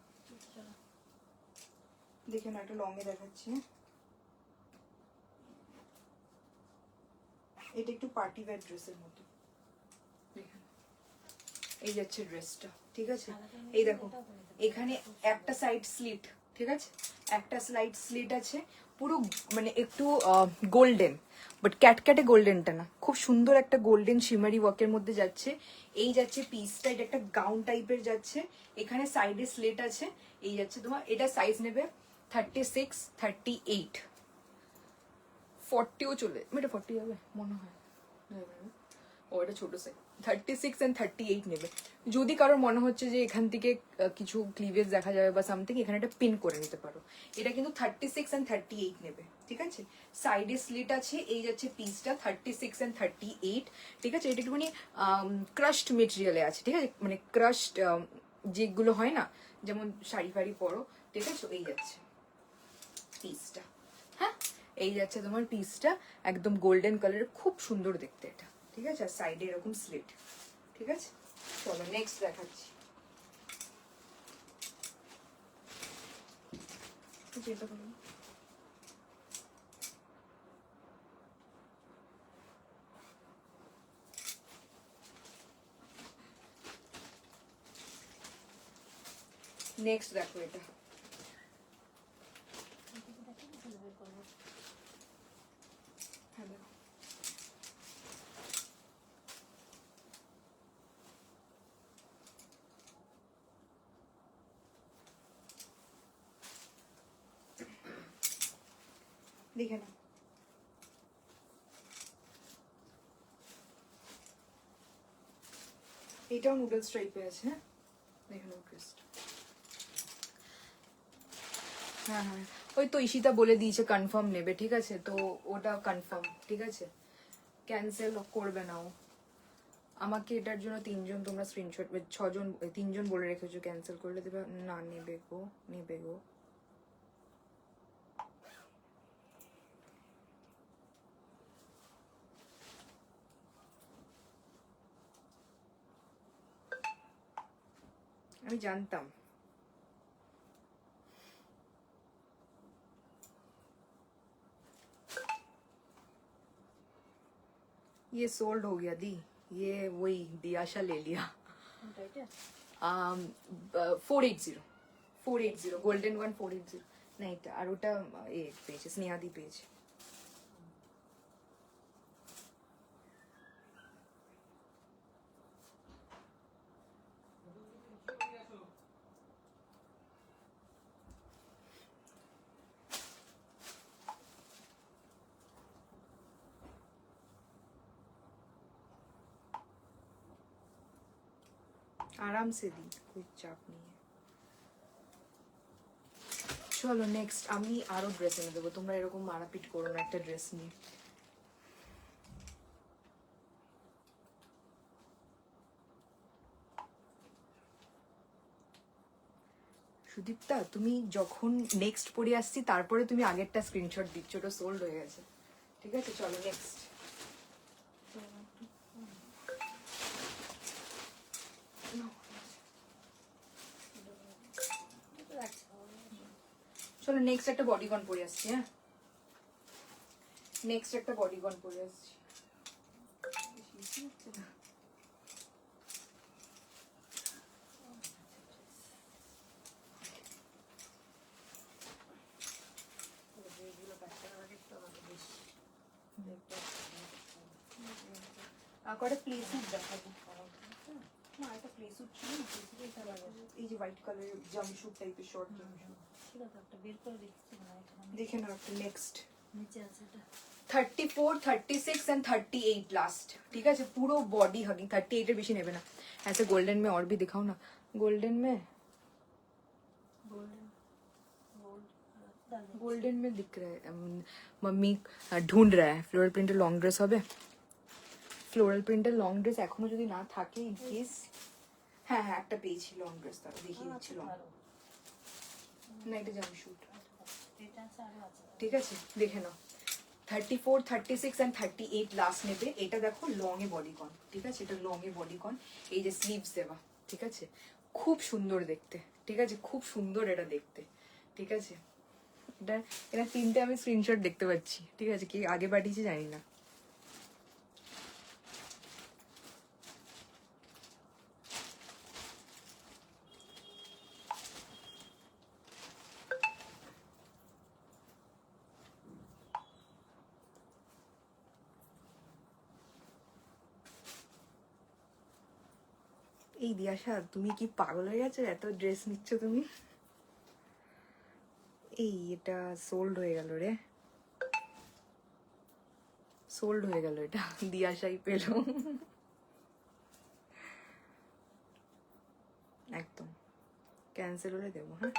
দেখে না, একটা লং এ দেখাচ্ছি। এটা একটু পার্টি ওয়্যার ড্রেসের মতো। দেখেন, এই যাচ্ছে ড্রেসটা, ঠিক আছে। এই দেখো, এখানে একটা সাইড স্লিট, ঠিক আছে, একটা সাইড স্লিট আছে, পুরো মানে একটু গোল্ডেন, বাট ক্যাটক্যাটে গোল্ডেনটা না, খুব সুন্দর একটা গোল্ডেন শিমারি ওয়ার্কের মধ্যে যাচ্ছে। এই যাচ্ছে পিসটা, এটা একটা গাউন টাইপের যাচ্ছে, এখানে সাইডে স্লিট আছে। এই যাচ্ছে তোমার, এটা সাইজ নেবে 36, 38, 40ও চলে, এটা 40 যাবে মনে হয়। ও এটা ছোট সাইজ, 36 and 38 নেবে। যদি কারোর মনে হচ্ছে যে এখান থেকে কিছু ক্লিভেজ দেখা যাবে বা সামথিং, এখানে একটা পিন করে নিতে পারো। এটা কিন্তু 36 and 38 নেবে, ঠিক আছে। সাইডে স্লিট আছে, এই যাচ্ছে পিসটা 36 and 38, ঠিক আছে। এটা একটুখানি ক্রাশড মেটেরিয়ালে আছে, ঠিক আছে, মানে ক্রাশড যেগুলো হয় না, যেমন শাড়ি ফাড়ি পরো, ঠিক আছে। এই যাচ্ছে পিসটা, হ্যাঁ, এই যাচ্ছে তোমার পিসটা, একদম গোল্ডেন কালারের, খুব সুন্দর দেখতে এটা, ঠিক আছে। আর সাইডে এরকম স্লিট, ঠিক আছে। চলো নেক্সট দেখাচ্ছি। নেক্সট দেখো এটা, হ্যাঁ দেখো, দেখে না, এটাও নুডলস টাইপের আছে। হ্যাঁ, দেখে নাও ড্রেসটা। হ্যাঁ হ্যাঁ, ওই তো ঈশিতা বলে দিয়েছে কনফার্ম নেবে, ঠিক আছে, তো ওটা কনফার্ম, ঠিক আছে, ক্যান্সেল করবে না ও। আমাকে এটার জন্য 3জন তোমরা স্ক্রিনশট, 6জন, 3জন বলে রেখেছো ক্যান্সেল করলে দেবে না। নেবে গো, নেবে গো। আমি জানতাম। ये सोल्ड हो गया दी, ये वही दियाशा ले लिया। 480, 480 গোল্ডেন ওয়ান, 480 না এটা, আর ওটা এ পেয়েছে, স্নেহাদি পেয়েছে। आराम से दी, कोई चाप नहीं है। চলো নেক্সট, আমি আরো ড্রেস এনে দেবো, তোমরা এরকম মারাপিট করো না একটা ড্রেস নিয়ে। সুদীপ্তা, তুমি যখন নেক্সট পড়ে আসছি তারপরে তুমি আগেরটা স্ক্রিনশট দিচ্ছ, ওটা সোল্ড হয়ে গেছে, ঠিক আছে। চলো নেক্সট, চলো নেক্সট একটা বডিকন পরে আসছি। হ্যাঁ, নেক্সট একটা বডিকন পরে আসছি। কটা প্লে স্যুট দেখাবো। না, একটা প্লে স্যুট ছিল না, এই যে হোয়াইট কালারের জাম্পস্যুট টাইপের শর্ট জাম্পস্যুট, দেখে নাও একটা নেক্সট। নিচে আছে এটা 34, 36 एंड 38 लास्ट. ठीक है, पूरा बॉडी हगिंग. 38 एর বেশি নেবে না. ऐसे गोल्डन में और भी दिखाओ ना. गोल्डन में गोल्डन में दिख रहा है. मम्मी ढूंढ रहा है. फ्लोरल प्रिंटेर लंग ड्रेस হবে. ফ্লোরাল প্রিন্টের লং ড্রেস এখনো যদি না থাকে ইন কেস. হ্যাঁ হ্যাঁ একটা পেয়েছি লং ড্রেস, তারা দেখিয়ে দিচ্ছি. লং না, এটা জামশুট. এটা আছে আরো আছে ঠিক আছে, দেখে নাও. 34, 36 এন্ড 38 লাস্ট নেবে. এটা দেখো লং এ বডিকন. ঠিক আছে, এটা লং এ বডিকন. এই যে স্লিভস দেওয়া. ঠিক আছে, খুব সুন্দর দেখতে. ঠিক আছে, খুব সুন্দর এটা দেখতে. ঠিক আছে, এটা এটা তিনটে আমি স্ক্রিনশট দেখতে পাচ্ছি. ঠিক আছে, কি আগে পাঠিয়েছি জানি না. এই দিয়াশা, তুমি কি পাগল হয়ে গেছো? এত ড্রেস নিচ্ছ তুমি. এই এটা সোল্ড হয়ে গেল রে. সোল্ড হয়ে গেল এটা. দিয়াশাই পেল একদম. ক্যান্সেল হলে দেবো. হ্যাঁ,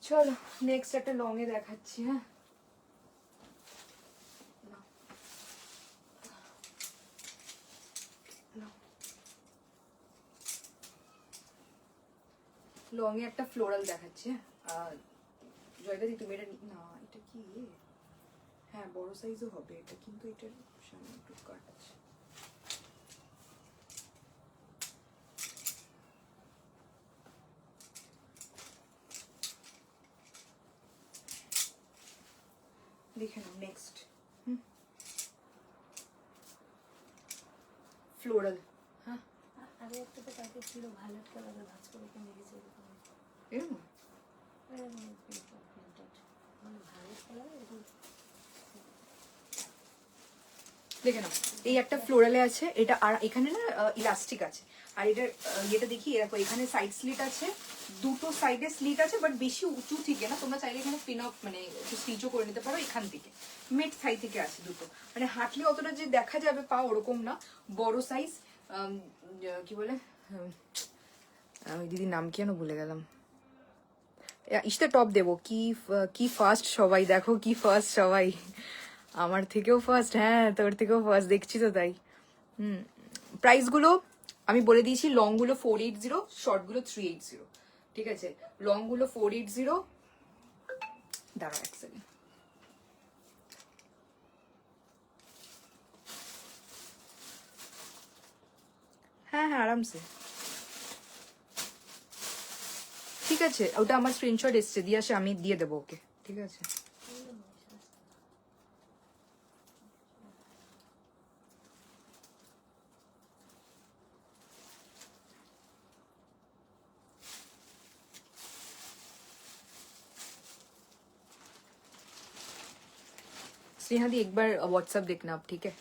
চলো নেক্সট একটা লং এ দেখাচ্ছি. হ্যাঁ, লং এ একটা ফ্লোরাল দেখাচ্ছি. হ্যাঁ, জয়দাদি তুমি এটা না, এটা কি? হ্যাঁ, বড় সাইজও হবে এটা, কিন্তু এটার সামনে একটু কাট আছে. দেখে নাও নেক্সট. ফ্লোরাল. হ্যাঁ, আরে একটা তো কাকে ছিল ভায়োলেট কালারের ভাঁজ করে কিনে গেছে এরকম এরকম প্রিন্টেড মানে ভায়োলেট কালার এরকম দেখে নাও. এই একটা ফ্লোরালে আছে এটা, আর এখানে না ইলাস্টিক আছে. আর এটার ইয়েটা দেখি এরকম. এখানে সাইড স্লিট আছে, দুটো সাইডে স্লিট আছে, বাট বেশি উঁচু থেকে না. তোমরা চাইলে এখানে পিন আপ মানে একটু স্টিচও করে নিতে পারো এখান থেকে. মিড সাইজ থেকে আছে দুটো, মানে হাঁটলে অতটা যে দেখা যাবে পা ওরকম না. বড় সাইজ. কি বলে ওই দিদির নাম কি যেন ভুলে গেলাম. ইস্তে টপ দেবো. কি ফার্স্ট সবাই, দেখো কি ফার্স্ট সবাই. আমার থেকেও ফার্স্ট. হ্যাঁ, তোর থেকেও ফার্স্ট, দেখছি তো তাই. প্রাইসগুলো আমি বলে দিয়েছি. লং গুলো 480, শর্ট গুলো 380. ঠিক আছে, লং গুলো 480. দাঁড়াও এক সেকেন্ড. হ্যাঁ হ্যাঁ আরামসে. ঠিক আছে, ওটা আমার স্ক্রিনশট এসছে, দিয়ে আসে আমি দিয়ে দেবো ওকে. ঠিক আছে, स्नेहा दी एक बार व्हाट्सएप देखना आप. ठीक है,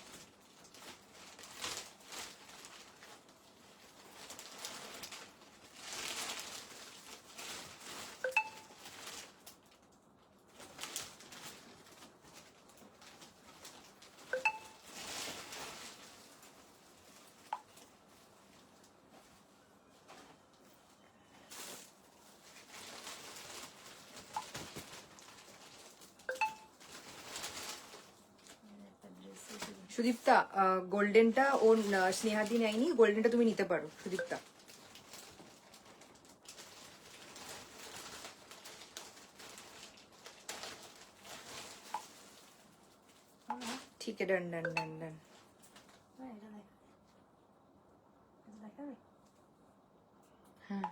সুদীপ্তা গোল্ডেনটা ও স্নেহাদি নেয়নি. গোল্ডেনটা তুমি নিতে পারো সুদীপ্তা. ঠিক আছে, ডান ডান ডান ডান. হ্যাঁ এটা দেখাবে হ্যাঁ,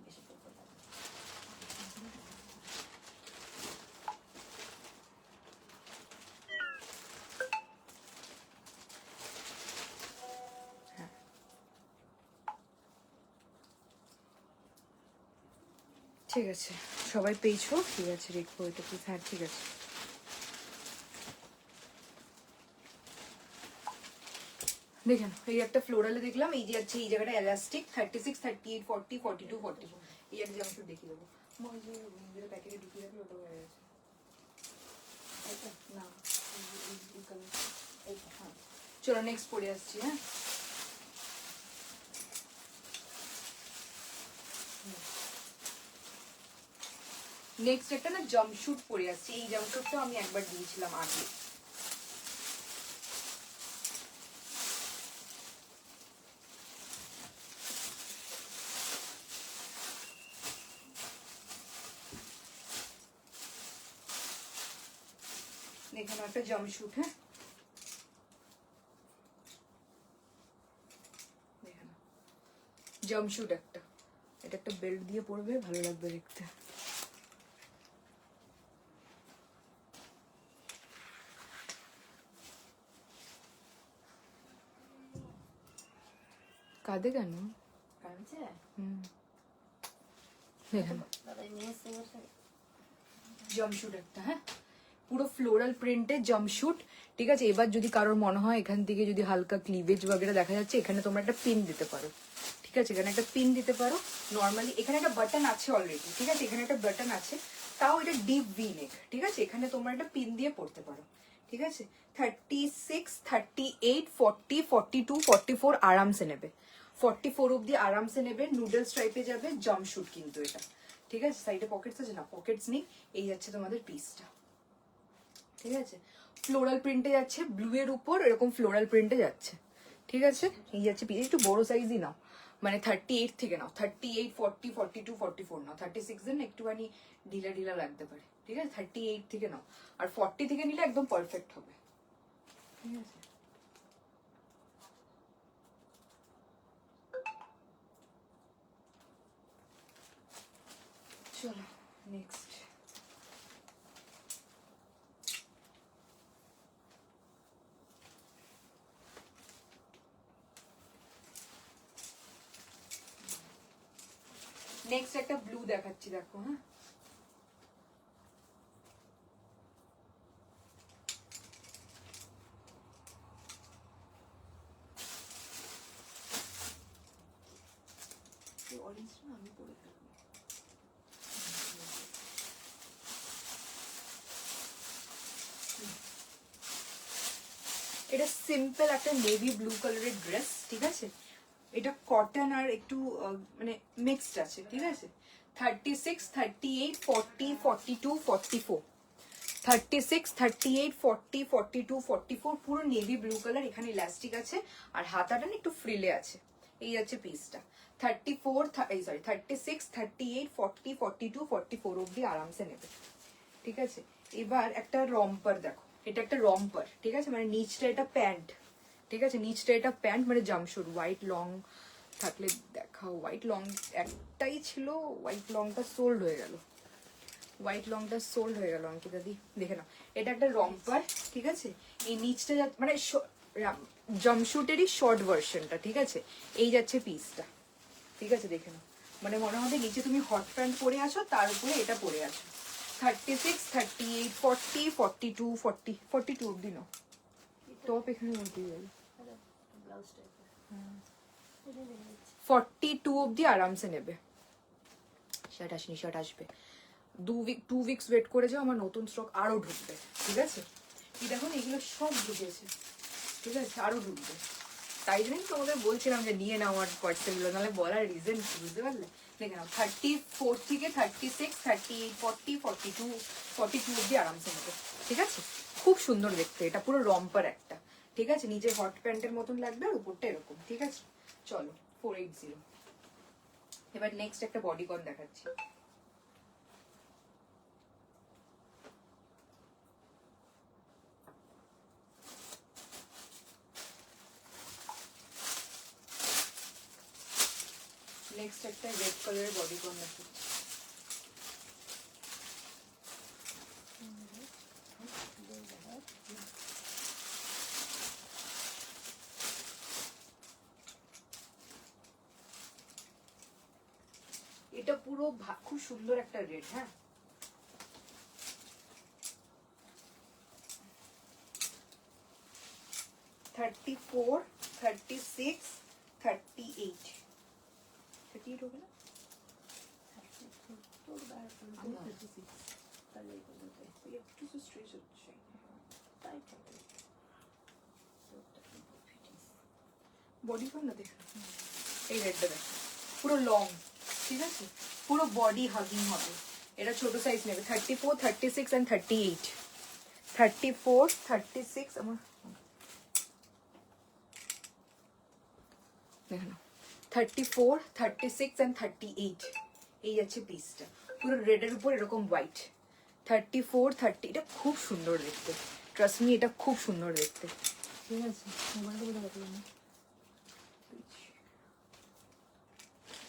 বেশি করতে পারবে ঠিক আছে, সবাই পেয়েছো. ঠিক আছে, রেখো এটা প্লিজ. হ্যাঁ ঠিক আছে. দেখেন এই একটা ফ্লোরালে দেখলাম, এই যে আছে এই জায়গাটা এলাস্টিক 36, 38, 40, 42, 44 এই একটা জামা শুট দেখিয়ে দেবো। ওই যে যেটা প্যাকেটে ঢুকিয়ে রাখলে ওটা হয়ে গেছে। না হ্যাঁ, চলো নেক্সট পরে আসছি। হ্যাঁ, নেক্সট একটা না জাম্পশুট পরে আসছি। এই জাম্পশুটটা আমি একবার দিয়েছিলাম আগে। দেখুন একটা জাম্পশুট। হ্যাঁ, দেখেন জাম্পশুট একটা, এটা একটা বেল্ট দিয়ে পরবে, ভালো লাগবে দেখতে। কাঁদে কেন? কাঁদছে? দেখেন দাদা মেয়ে সেভাবে জাম্পশুট একটা। হ্যাঁ, পুরো ফ্লোরাল প্রিন্টের জাম্পশুট। ঠিক আছে, এবার যদি কারোর মনে হয় এখান থেকে যদি হালকা ক্লিভেজ বগেরা দেখা যাচ্ছে, এখানে তোমরা একটা পিন দিতে পারো। ঠিক আছে, এখানে একটা পিন দিতে পারো নর্মালি। এখানে একটা বাটন আছে অলরেডি। ঠিক আছে, এখানে একটা বাটন আছে, তাও এটা ডিপ ভি নেক। ঠিক আছে, এখানে তোমরা একটা পিন দিয়ে পড়তে পারো। ঠিক আছে, 36, 38, 40, 42, 44 আরামসে নেবে। 44 অব্দি আরামসে নেবে। নুডলস টাইপে যাবে জাম্পশুট কিন্তু এটা। ঠিক আছে, সাইডে পকেটস আছে না? পকেটস নেই। এই যাচ্ছে তোমাদের পিসটা। ঠিক আছে, ফ্লোরাল প্রিন্টে যাচ্ছে, ব্লু এর উপর এরকম ফ্লোরাল প্রিন্টে যাচ্ছে। ঠিক আছে, এই যাচ্ছে পিস। একটু বড় সাইজই নাও, মানে 38 থেকে নাও। 38, 40, 42, 44 নাও। 36 এর না একটুখানি ঢিলা ঢিলা লাগতে পারে। ঠিক আছে, 38 থেকে নাও। আর 40 থেকে নিলে একদম পারফেক্ট হবে। ঠিক আছে, চলো নেক্সট। নেক্সট একটা ব্লু দেখাচ্ছি, দেখো। হ্যাঁ, অরেঞ্জটা আমি পরে ফেলবো। এটা সিম্পল একটা নেভি ব্লু কালারের ড্রেস। ঠিক আছে, এটা কটন আর একটু মানে মিক্সড আছে। ঠিক আছে, 36, 38, 40, 42, 44, 36, 38, 40, 42, 44 পুরো নেভি ব্লু কালার। এখানে ইলাস্টিক আছে আর হাতাটা না একটু ফ্রিলে আছে। এই আছে পিসটা। 34, সরি 36, 38, 40, 42, 44 অব্দি আরামসে নেবে। ঠিক আছে, এবার একটা রম্পার দেখো। এটা একটা রম্পার। ঠিক আছে, মানে নিচটা এটা প্যান্ট। ঠিক আছে, নিচটা এটা প্যান্ট, মানে জাম্পশুট। হোয়াইট লং থাকলে দেখাও। হোয়াইট লং একটাই ছিল, হোয়াইট লংটা সোল্ড হয়ে গেল। হোয়াইট লংটা সোল্ড হয়ে গেল অঙ্কিতা দি, দেখে নাও। এটা একটা রম্পার। ঠিক আছে, এই নিচটা মানে জাম্পশুটেরই শর্ট ভার্সনটা। ঠিক আছে, এই যাচ্ছে পিসটা। ঠিক আছে, দেখে নাও। মানে মনে হবে নিচে তুমি হট প্যান্ট পরে আছো, তার উপরে এটা পরে আছো। 36, 38, 40, 42, 40, 42 অব্দি নাও। টপ এখানে বলতেই গেল। ব্লাউজ টাইপের 42 অব্দি আরামসে নেবে। শার্ট আসেনি, শার্ট আসবে। 2 উইকস ওয়েট করে যাও, আমার নতুন স্টক আরো ঢুকবে। ঠিক আছে, এই দেখুন এগুলো সব ঢুকেছে। ঠিক আছে, আরো ঢুকবে। তাই জন্যই তোমাদের বলছিলাম যে নিয়ে নাও আমার পার্সেলগুলো, নাহলে বলার রিজন কি, বুঝতে পারলে? দেখে নাও 34 থেকে 36, 38, 40, 42, 42 অব্দি আরামসে নেবে। ঠিক আছে, খুব সুন্দর দেখতে। এটা পুরো রম্পার একটা। ঠিক আছে, নিচে হট প্যান্টের মতন লাগবে আর উপরটা এরকম। ঠিক আছে, চলো 480। এবার নেক্সট একটা বডিকন দেখাচ্ছি। নেক্সট একটা রেড কালারের বডিকন দেখাচ্ছি। এটা পুরো খুব সুন্দর একটা রেড। হ্যাঁ, 36, 38 38 হবে না? একটু তো স্ট্রেচ হচ্ছে। বডি কর না দেখো, এই রেডটা দেখো পুরো লং, ঠিক আছে, পুরো বডি হাগিং হবে। এটা ছোট সাইজ নেবে 34, 36 and 38। 34, 36 আমার দেখো না, 34, 36 and 38 এই আছে পিসটা, পুরো রেডের উপর এরকম হোয়াইট। 34, 30 এটা খুব সুন্দর দেখতে, ট্রাস্ট মি এটা খুব সুন্দর দেখতে, ঠিক আছে। মোবাইলটা কোথায় রাখলাম?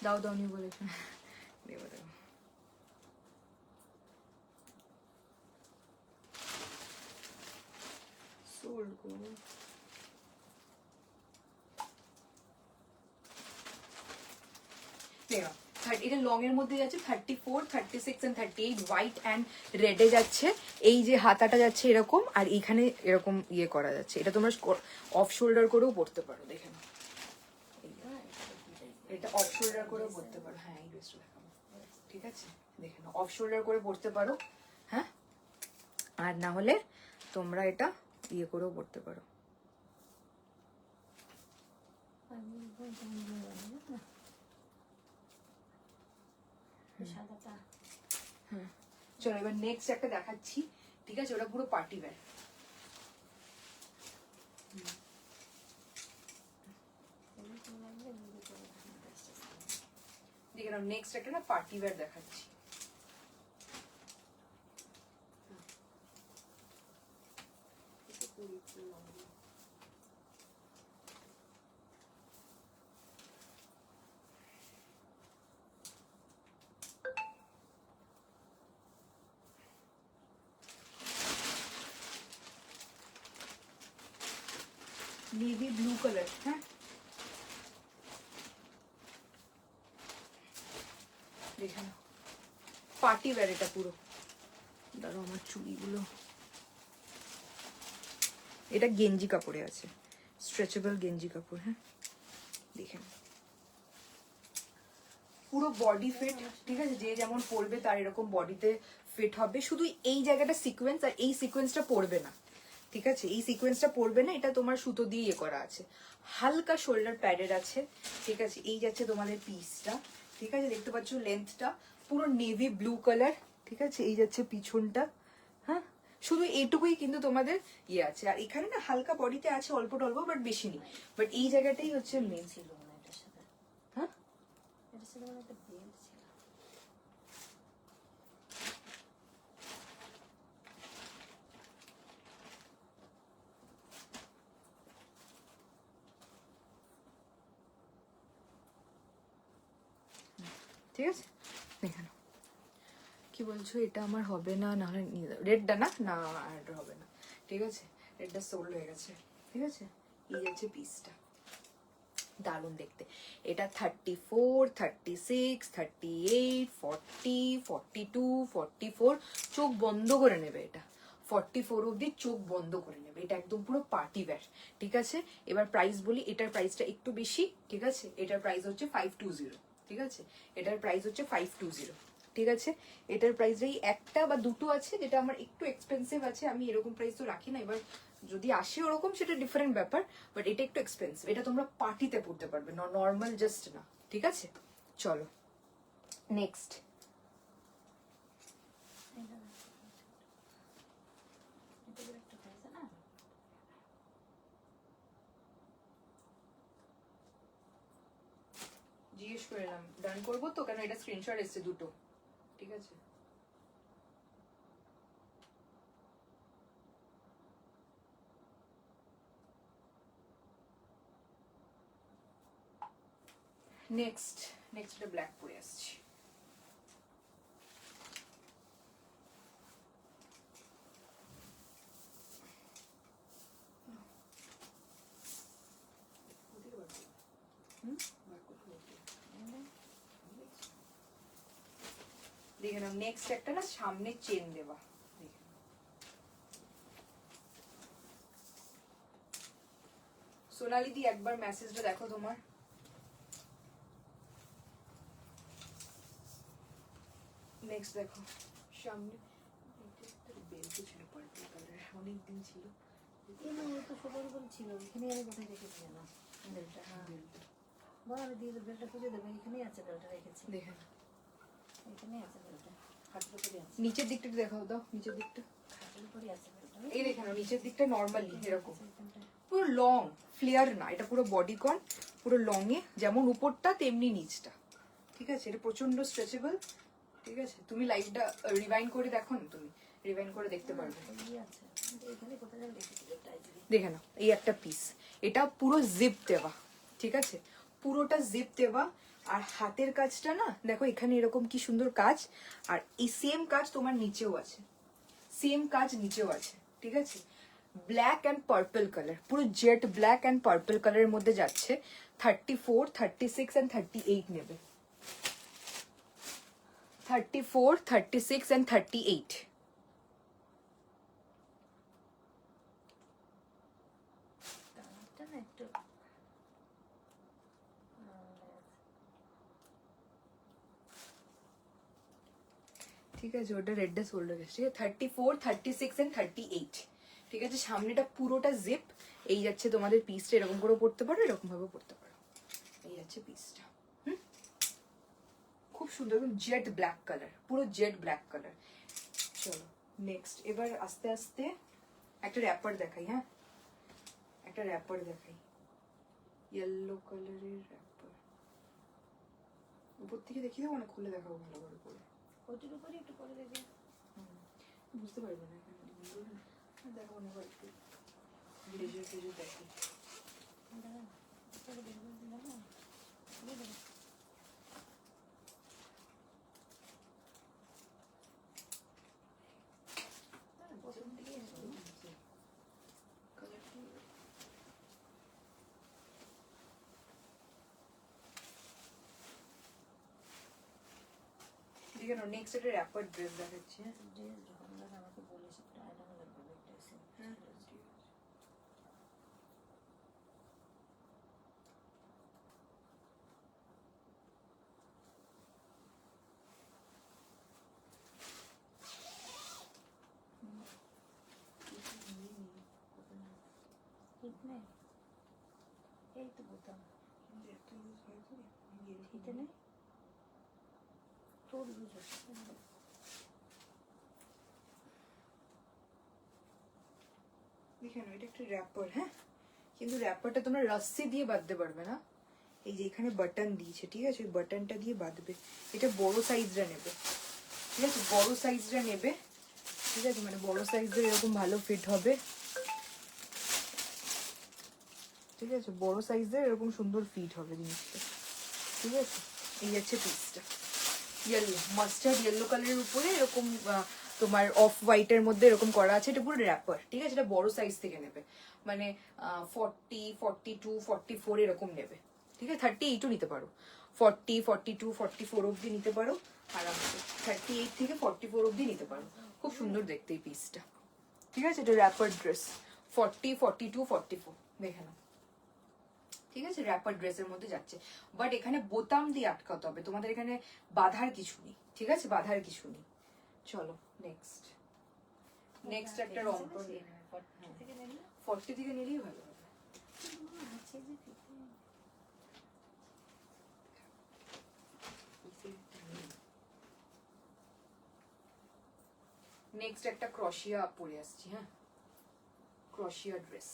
দাও দাও নি বলেছে, দেবো দেবো। সোল্ড করো। এটা লং এর মধ্যে যাচ্ছে 34, 36 and 38 হোয়াইট অ্যান্ড রেডে যাচ্ছে। এই যে হাতাটা যাচ্ছে এরকম, আর এইখানে এরকম ইয়ে করা যাচ্ছে। এটা তোমরা অফ শোল্ডার করেও পড়তে পারো, দেখে নাও। এটা অফ শোল্ডার করেও পড়তে পারো, হ্যাঁ এই ড্রেসটা দেখাবো, ঠিক আছে, দেখে নাও অফ শোল্ডার করে পড়তে পারো, হ্যাঁ। আর না হলে তোমরা এটা ইয়ে করেও পড়তে পারো। হ্যাঁ চলো এবার নেক্সট একটা দেখাচ্ছি, ঠিক আছে, ওটা পুরো পার্টি ওয়্যার। দেখে নাও নেক্সট একটা না পার্টি ওয়্যার দেখাচ্ছি। নেভি ব্লু কালার, হ্যাঁ দেখে নাও পার্টি ওয়্যার এটা পুরো। দাঁড়াও আমার চুড়িগুলো, এটা গেঞ্জি কাপড়ে আছে, স্ট্রেচেবল গেঞ্জি কাপড়, হ্যাঁ দেখে নাও পুরো বডি ফিট, ঠিক আছে, যে যেমন পরবে তার এরকম বডিতে ফিট হবে। শুধু এই জায়গাটা সিকোয়েন্স, আর এই সিকোয়েন্সটা পরবে না, ঠিক আছে, এই সিকোয়েন্সটা পরবে না, এটা তোমার সুতো দিয়ে ইয়ে করা আছে। হালকা শোল্ডার প্যাডেড আছে, ঠিক আছে। এই যাচ্ছে তোমাদের পিসটা, ঠিক আছে, দেখতে পাচ্ছ লেন্থটা পুরো নেভি ব্লু কালার, ঠিক আছে। এই যাচ্ছে পিছনটা, হ্যাঁ শুধু এইটুকুই কিন্তু তোমাদের ইয়ে আছে। আর এখানে না হালকা বডিতে আছে অল্প টল্প, বাট বেশি নেই, বাট এই জায়গাটাই হচ্ছে মেন ছিল। হ্যাঁ ঠিক আছে, দেখে নাও কি বলছো, এটা আমার হবে না, নাহলে রেডটা না না এটা হবে না, ঠিক আছে, রেডটা সোল্ড হয়ে গেছে, ঠিক আছে। এই যাচ্ছে পিসটা, দারুণ দেখতে। এটা 34, 36, 38, 40, 42, 44 চোখ বন্ধ করে নেবে এটা, 44 অব্দি চোখ বন্ধ করে নেবে। এটা একদম পুরো পার্টি ওয়্যার, ঠিক আছে। এবার প্রাইস বলি, এটার প্রাইসটা একটু বেশি, ঠিক আছে, এটার প্রাইস হচ্ছে 520, ঠিক আছে, এটার প্রাইস হচ্ছে 520, ঠিক আছে। এটার প্রাইস এই একটা বা দুটো আছে যেটা আমার একটু এক্সপেন্সিভ আছে, আমি এরকম প্রাইস তো রাখি না, এবার যদি আসে ওরকম সেটা ডিফারেন্ট ব্যাপার, বাট এটা একটু এক্সপেন্সিভ। এটা তোমরা পার্টিতে পড়তে পারবে, নর্মাল জাস্ট না, ঠিক আছে। চলো নেক্সট, জিজ্ঞেস করে এলাম ডান করবো তো, কেন এটা স্ক্রিনশট এসছে দুটো, ঠিক আছে। নেক্সট এটা ব্ল্যাক পরে আসছি, দেখে নাও নেক্সট একটা না সামনে চেন দেওয়া, সোনালি দি একবার মেসেজটা দেখো তোমার। নেক্সট দেখো সামনে বেল্ট ছিল পার্পল কালার, অনেকদিন ছিল। তো সবার উপর ছিল, এখানে আমি কোথায় রেখেছি না বেলটা। হ্যাঁ বল, আমি দিয়ে বেলটা খুঁজে দেবো। এখানেই আছে বেলটা, রেখেছি দেখেন এখানেই আছে বেলটা, খাটের উপরে আছে। নিচের দিকটা একটু দেখাও দাও, নিচের দিকটা। খাটের উপরে আছে বেলটা। এই দেখেন নিচের দিকটা নর্মালি এরকম, এখানটায় পুরো লং ফ্লেয়ার না, এটা পুরো বডিকন, পুরো লং এ, যেমন উপরটা তেমনি নিচটা। ঠিক আছে, এটা প্রচন্ড স্ট্রেচেবল। ঠিক আছে, তুমি লাইভটা রিভাইন্ড করে দেখো না, তুমি রিভাইন্ড করে দেখতে পারবে। এই আছে, এখানে কোথায় যেন রেখেছি বেলটা। দেখে নাও, এই একটা পিস, এটা পুরো জিপ দেওয়া। ঠিক আছে, পুরোটা জিপ দেওয়া। আর হাতের কাজটা না দেখো, এখানে এরকম কি সুন্দর কাজ, আর এই সেম কাজ তোমার নিচেও আছে, সেম কাজ নিচেও আছে। ঠিক আছে, ব্ল্যাক অ্যান্ড পার্পল কালার, পুরো জেট ব্ল্যাক অ্যান্ড পার্পল কালারের মধ্যে যাচ্ছে। 34, 36 অ্যান্ড 38 নেবে। 34, 36 অ্যান্ড 38। কালারটা না একটু ঠিক আছে, ওটা রেডটা সোল্ডার গেছে। 34, 36 এন্ড 38। ঠিক আছে, সামনেটা পুরোটা জিপ। এই যাচ্ছে তোমাদের পিসটা, এরকম করে পড়তে পারো, এরকম ভাবে পড়তে পারো। এই যাচ্ছে পিসটা। খুব সুন্দর, জেড ব্ল্যাক কালার, পুরো জেড ব্ল্যাক কালার। চলো নেক্সট, এবার আস্তে আস্তে একটা র্যাপার দেখাই। হ্যাঁ, একটা র্যাপার দেখাই, ইয়েলো কালারের র্যাপার। উপর থেকে দেখিয়ে দেবো না, খুলে দেখাবো ভালো করে করে? ওটির উপরে একটু করে দেবে। বুঝতে পারবে না এখানে, দেখো না একটু ব্লেজার ফ্লেজার দেখো। দেখে নাও, নেক্সট একটা র্যাপার ড্রেস দেখাচ্ছি। ড্রেস যখন আমাকে বলেছে আয়রন লাগবে ড্রেসে। হ্যাঁ ঠিক আছে। এই তো বোতাম এটা নেই তোর বুঝো। দেখে নাও, এটা একটা র্যাপার। হ্যাঁ, কিন্তু র্যাপারটা তোমরা রস্সি দিয়ে বাঁধতে পারবে না। এই যে এখানে বাটন দিয়েছে, ঠিক আছে, ওই বাটনটা দিয়ে বাঁধবে। এটা বড় সাইজটা নেবে। ঠিক আছে, বড় সাইজটা নেবে। ঠিক আছে, মানে বড় সাইজের এরকম ভালো ফিট হবে। ঠিক আছে, বড় সাইজের এরকম সুন্দর ফিট হবে জিনিসটা। ঠিক আছে, এই হচ্ছে পিসটা, ইয়েলো মাস্টার্ড ইয়েলো কালারের উপরে এরকম তোমার অফ হোয়াইটের মধ্যে এরকম করা আছে। এটা পুরো র্যাপার। ঠিক আছে, এটা বড় সাইজ থেকে নেবে, মানে 40, 42, 44 এরকম নেবে। ঠিক আছে, 38ও নিতে পারো, 40, 42, 44 অব্দি নিতে পারো আরামসে। 38 থেকে 44 অব্দি নিতে পারো। খুব সুন্দর দেখতে এই পিসটা। ঠিক আছে, এটা র্যাপার ড্রেস। 40, 42, 44 দেখে নাও। ঠিক আছে, র্যাপার ড্রেসের মধ্যে যাচ্ছে, বাট এখানে বোতাম দিয়ে আটকাতে হবে তোমাদের, এখানে বাঁধার কিছু নেই। ঠিক আছে, বাঁধার কিছু নেই। চলো নেক্সট, নেক্সট একটা রংপুর 40 থেকে নিলেই ভালো হবে। নেক্সট একটা ক্রশিয়া পরে আসছি। হ্যাঁ, ক্রশিয়া ড্রেস।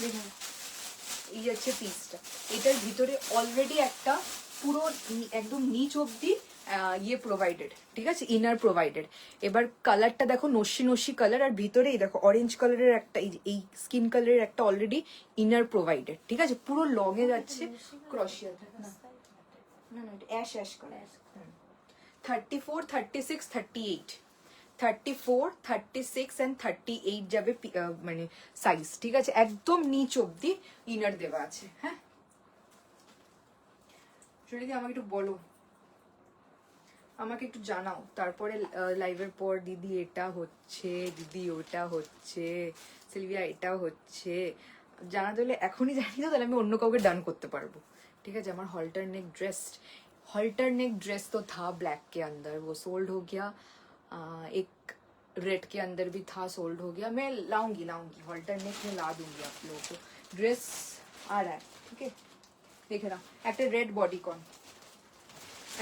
দেখুন, এই যাচ্ছে পিসটা। এটার ভিতরে অলরেডি একটা পুরো একদম নিচ অব্দি ইয়ে প্রোভাইডেড। ঠিক আছে, ইনার প্রোভাইডেড। এবার কালারটা দেখো, নস্যি নস্যি কালার, আর ভিতরে এই দেখো অরেঞ্জ কালারের একটা, এই স্কিন কালারের একটা অলরেডি ইনার প্রোভাইডেড। ঠিক আছে, পুরো লং এ যাচ্ছে ক্রশিয়া। না না, এটা অ্যাশ অ্যাশ কালার। 34, 36, 38, 34, 36 and 38 যাবে মানে সাইজ, ঠিক আছে? একদম নিচ অব্দি ইনার দেওয়া আছে। হ্যাঁ, যদি আমাকে একটু বলো, আমাকে একটু জানাও, তারপরে লাইভের পর দিদি এটা হচ্ছে, দিদি ওটা হচ্ছে, সিলভিয়া এটা হচ্ছে, জানাতে হলে এখনই জানি তো, তাহলে আমি অন্য কাউকে ডান করতে পারবো। ठीक है, हमारा हॉल्टर नेक ड्रेस तो था ब्लैक के अंदर, वो सोल्ड हो गया। एक रेड के अंदर भी था, सोल्ड हो गया। मैं लाऊंगी हॉल्टर नेक में ला दूंगी आप लोगों को। ड्रेस आ रहा है, ठीक है? देखे ना, एक रेड बॉडीकॉन,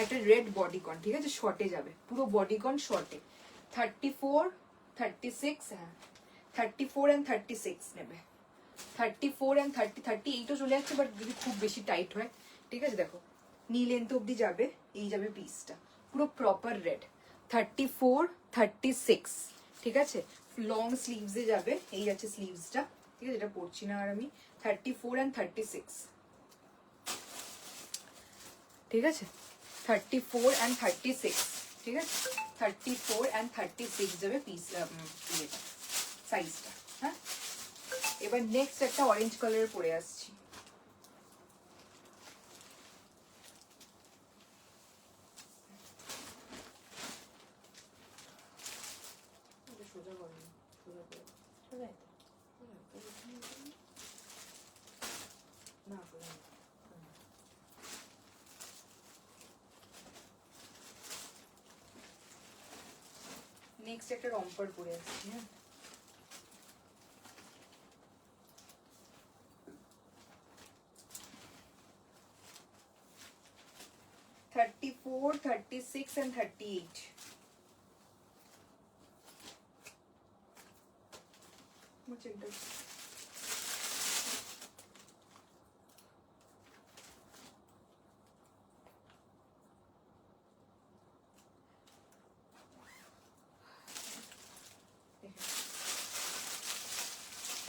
একটা রেড বডিকন, ঠিক আছে? শর্টে যাবে, পুরো বডিকন শর্টে। 34, 36, হ্যাঁ 34 and 36 নেবে। 34 and 30, 38ও চলে যাচ্ছে, বাট যদি খুব বেশি টাইট হয়, ঠিক আছে? দেখো নি লেন্থ অব্দি যাবে, এই যাবে পিসটা, পুরো প্রপার রেড। 34, 36, ঠিক আছে? লং স্লিভসে যাবে, এই আছে স্লিভসটা, ঠিক আছে? এটা পরছি না আর আমি। 34 and 36, ঠিক আছে? 34 and 36, ঠিক আছে? 34 and 36 যাবে পিস, সাইজটা। হ্যাঁ, এবার নেক্সট একটা অরেঞ্জ কালারের পরে আসছি। নেক্সট একটা রম্পার পরে আসছি। হ্যাঁ, $34, $36 and $38।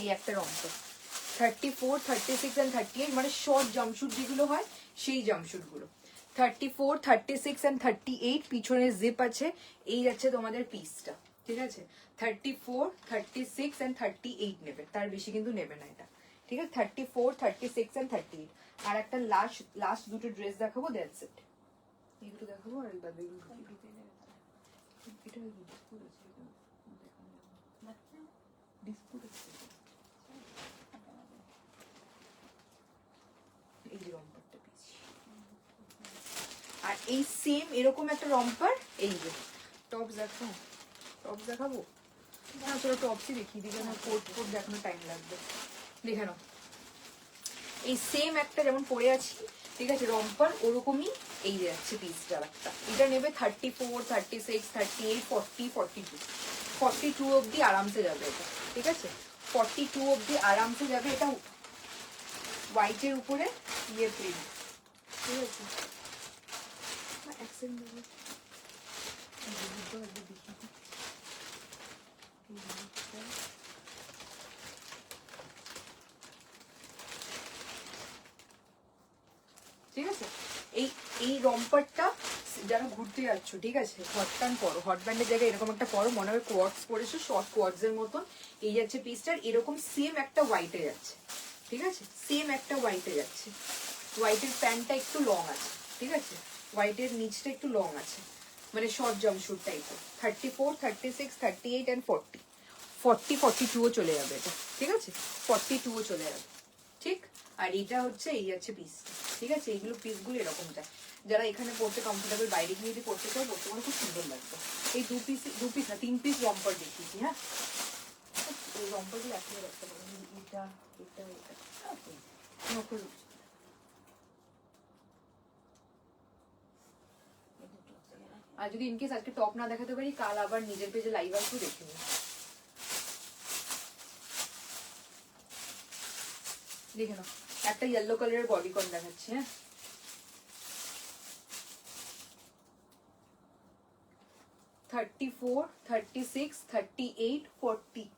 এই একটা রম্পার। 34, 36 and 38 মানে শর্ট জাম্পশুট যেগুলো হয়, সেই জাম্পশুট গুলো। 34, 36 and 38 পিছনে জিপ আছে, এই আছে তোমাদের পিসটা, ঠিক আছে? 34, 36 and 38 নেবে, তার বেশি কিন্তু নেবে না এটা, ঠিক আছে? 34, 36 and 38। আর একটা লাস্ট দুটো ড্রেস দেখাবো, দ্যাটস ইট। এই দুটো দেখাবো, আর এই বাদ এগুলো এটা ডিসপুট আছে। এই যে রম্পারটা পেয়েছি, আর এই সেম এরকম একটা রম্পার, এই যে টপস দেখাবো না, চলো টপসই দেখিয়ে দিই, আমার কোট দেখানো টাইম লাগবে। দেখে নাও, এই সেম একটা যেমন পরে আছি, ঠিক আছে? রম্পার ওরকমই এই যাচ্ছে পিসটা একটা। এটা নেবে 34, 36, 38, 40, 42, 42 অব্দি আরামসে যাবে এটা, ঠিক আছে? 42 অব্দি আরামসে যাবে। এটা হোয়াইটের উপরে ইয়ে প্রিন্ট, ঠিক আছে? ঠিক আছে, এই রম্পারটা যারা ঘুরতে যাচ্ছ, ঠিক আছে? হট প্যান্ট পরো, হট প্যান্টের জায়গায় এরকম একটা পরো, মনে হয় কোয়ার্টস পরেছো, শর্ট কোয়ার্টস এর মতন। এই যাচ্ছে পিসটার, এরকম সেম একটা হোয়াইটে যাচ্ছে, ঠিক আছে? সেম একটা হোয়াইটে যাচ্ছে। হোয়াইটের প্যান্টটা একটু লং আছে, ঠিক আছে? হোয়াইটের নিচটা একটু লং আছে, মানে শর্ট জাম্পশুট টাইপের। 34, 36, 38 and 40, 42ও চলে যাবে এটা, ঠিক আছে? 42ও চলে যাবে, ঠিক? আর এটা হচ্ছে এই আছে পিস, ঠিক আছে? এইগুলো পিসগুলো এরকম যায়, যারা এখানে পড়তে কমফোর্টেবল, বাইরে গিয়ে যদি পড়তে চাও, পড়তে মানে খুব সুন্দর লাগবে। এই দু পিস না 3 পিস রম্পার দেখিয়েছি। হ্যাঁ, এই রম্পারগুলো এখনই রাখতে পারবো, এটা এটা এটা নকল। আর যদি ইনকেস আজকে টপ না দেখাতে পারি, কাল আবার নিজের পেজে লাইভ আসবো, দেখে নিই। দেখে নাও, একটা ইয়েলো কালারের বডিকন দেখাচ্ছি। হ্যাঁ, $34, $36, $38, $40।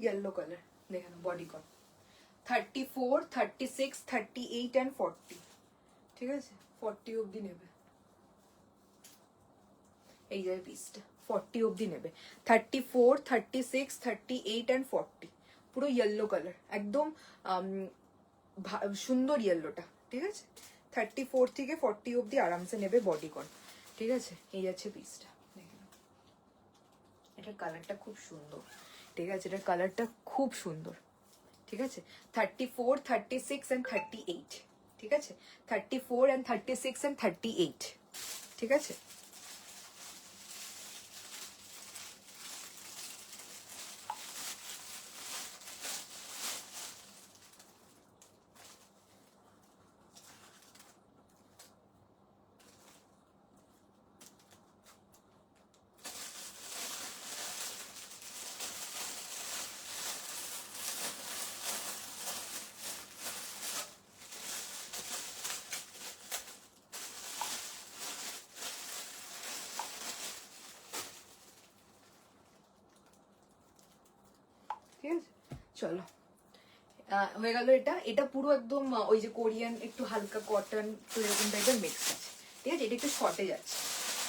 येलो कलर দেখে নাও বডিকন 34, 36, 38 and 40, ঠিক আছে 40 অবধি নেবে। এই যে পিসটা 40 অবধি নেবে, 34, 36, 38 and 40, পুরো ইয়েলো কালার, একদম সুন্দর ইয়েলোটা, ঠিক আছে 34 থেকে 40 অবধি আরামসে নেবে বডিকন, ঠিক আছে। এই যাচ্ছে পিসটা, এটার কালারটা খুব সুন্দর, ঠিক আছে এটার কালারটা খুব সুন্দর, ঠিক আছে 34, 36 and 38, ঠিক আছে 34 and 36 and 38, ঠিক আছে। ঠিক আছে চলো হয়ে গেল। এটা এটা পুরো একদম ওই যে কোরিয়ান একটু হালকা কটন তো এরকম টাইপের মিক্স আছে, ঠিক আছে। এটা একটু শর্টে যাচ্ছে,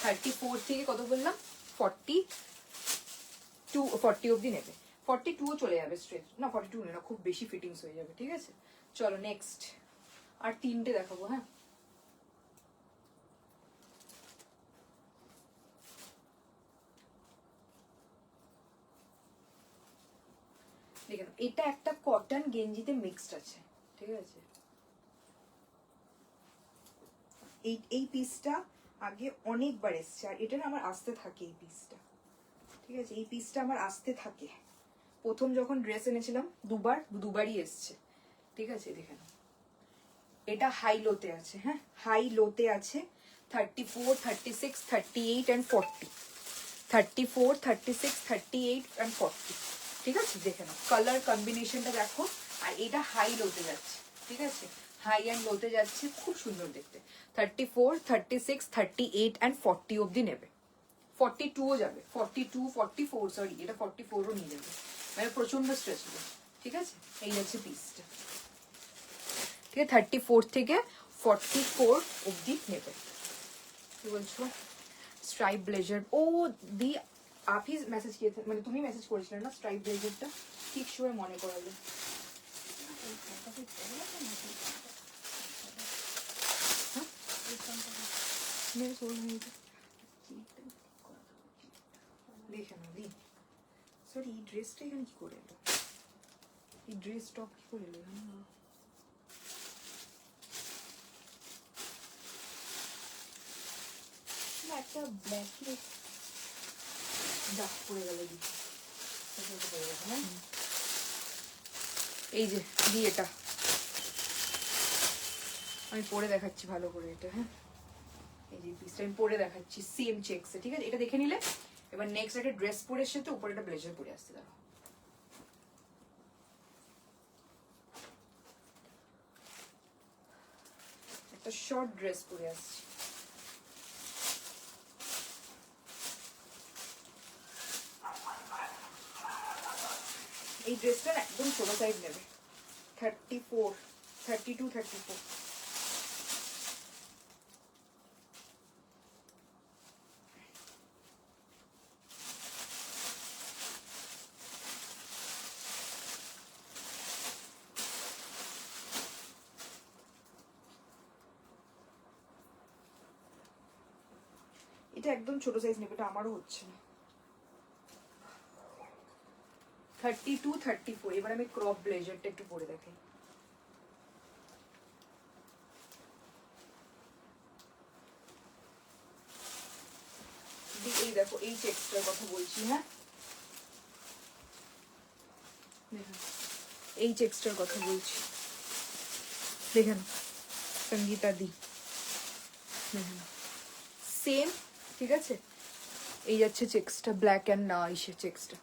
34 থেকে কত বললাম 42, 40 অবধি নেবে, 42ও চলে যাবে স্ট্রেট, না 42 না, খুব বেশি ফিটিংস হয়ে যাবে, ঠিক আছে। চলো নেক্সট আর তিনটে দেখাবো, হ্যাঁ দেখে নাও। এটা একটা কটন গেঞ্জিতে মিক্সড আছে, ঠিক আছে। এই পিসটা আগে অনেকবার এসছে, আর এটা না আমার আসতে থাকে এই পিসটা, ঠিক আছে এই পিসটা আমার আসতে থাকে। প্রথম যখন ড্রেস এনেছিলাম দুবারই এসছে, ঠিক আছে দেখে নাও। এটা হাই লোতে আছে, হ্যাঁ হাই লোতে আছে, 34, 36, 38 and 40, 34, 36, 38 and 40, ঠিক আছে দেখে নাও কালার কম্বিনেশনটা দেখো। আর এটা হাই লোতে যাচ্ছে, ঠিক আছে হাই অ্যান্ড লোতে যাচ্ছে, খুব সুন্দর দেখতে। 34, 36, 38 and 40 অবধি নেবে, 42ও যাবে, 42, 44 সরি এটা 44ও নিয়ে যাবে, মানে প্রচন্ড স্ট্রেচেবল, ঠিক আছে। এই যাচ্ছে পিসটা, ঠিক আছে 34 থেকে 44 অবধি নেবে। কি বলছো স্ট্রাইপ ব্লেজার, ও দি আপনি মেসেজ কিए थे, মানে তুমি মেসেজ করেছিলে না স্ট্রাইপ ব্লেজারটা, ঠিক সময় মনে করালে। मेरे सोल नहीं দেখে না দি সরি এই ড্রেসটা এখানে কি করে এলো, এই ড্রেস টপ কি করে এলো না, একটা ব্ল্যাক ডাক পড়ে গেল দি, এই যে দি এটা আমি পরে দেখাচ্ছি ভালো করে এটা, হ্যাঁ এই যে পিসটা আমি পরে দেখাচ্ছি সেম চেকসে, ঠিক আছে এটা দেখে নিলে। এবার নেক্সট একটা ড্রেস পরে এসে তো উপরে একটা ব্লেজার পরে আসতে দাও, একটা শর্ট ড্রেস পরে আসছি। এই ড্রেসটা একদম ছোট সাইজ নেবে, 34, 32, 34, এটা একদম ছোট সাইজ নেবে, এটা আমারও হচ্ছে না। 32, 34, এবার আমি ক্রপ ব্লেজারটা একটু পরে দেখাই। এই দেখো এই চেকসটার কথা বলছি, হ্যাঁ এই চেকসটার কথা বলছি, দেখেন সঙ্গীতা দি সেম, ঠিক আছে এই যাচ্ছে চেকসটা ব্ল্যাক অ্যান্ড না ইসে চেকসটা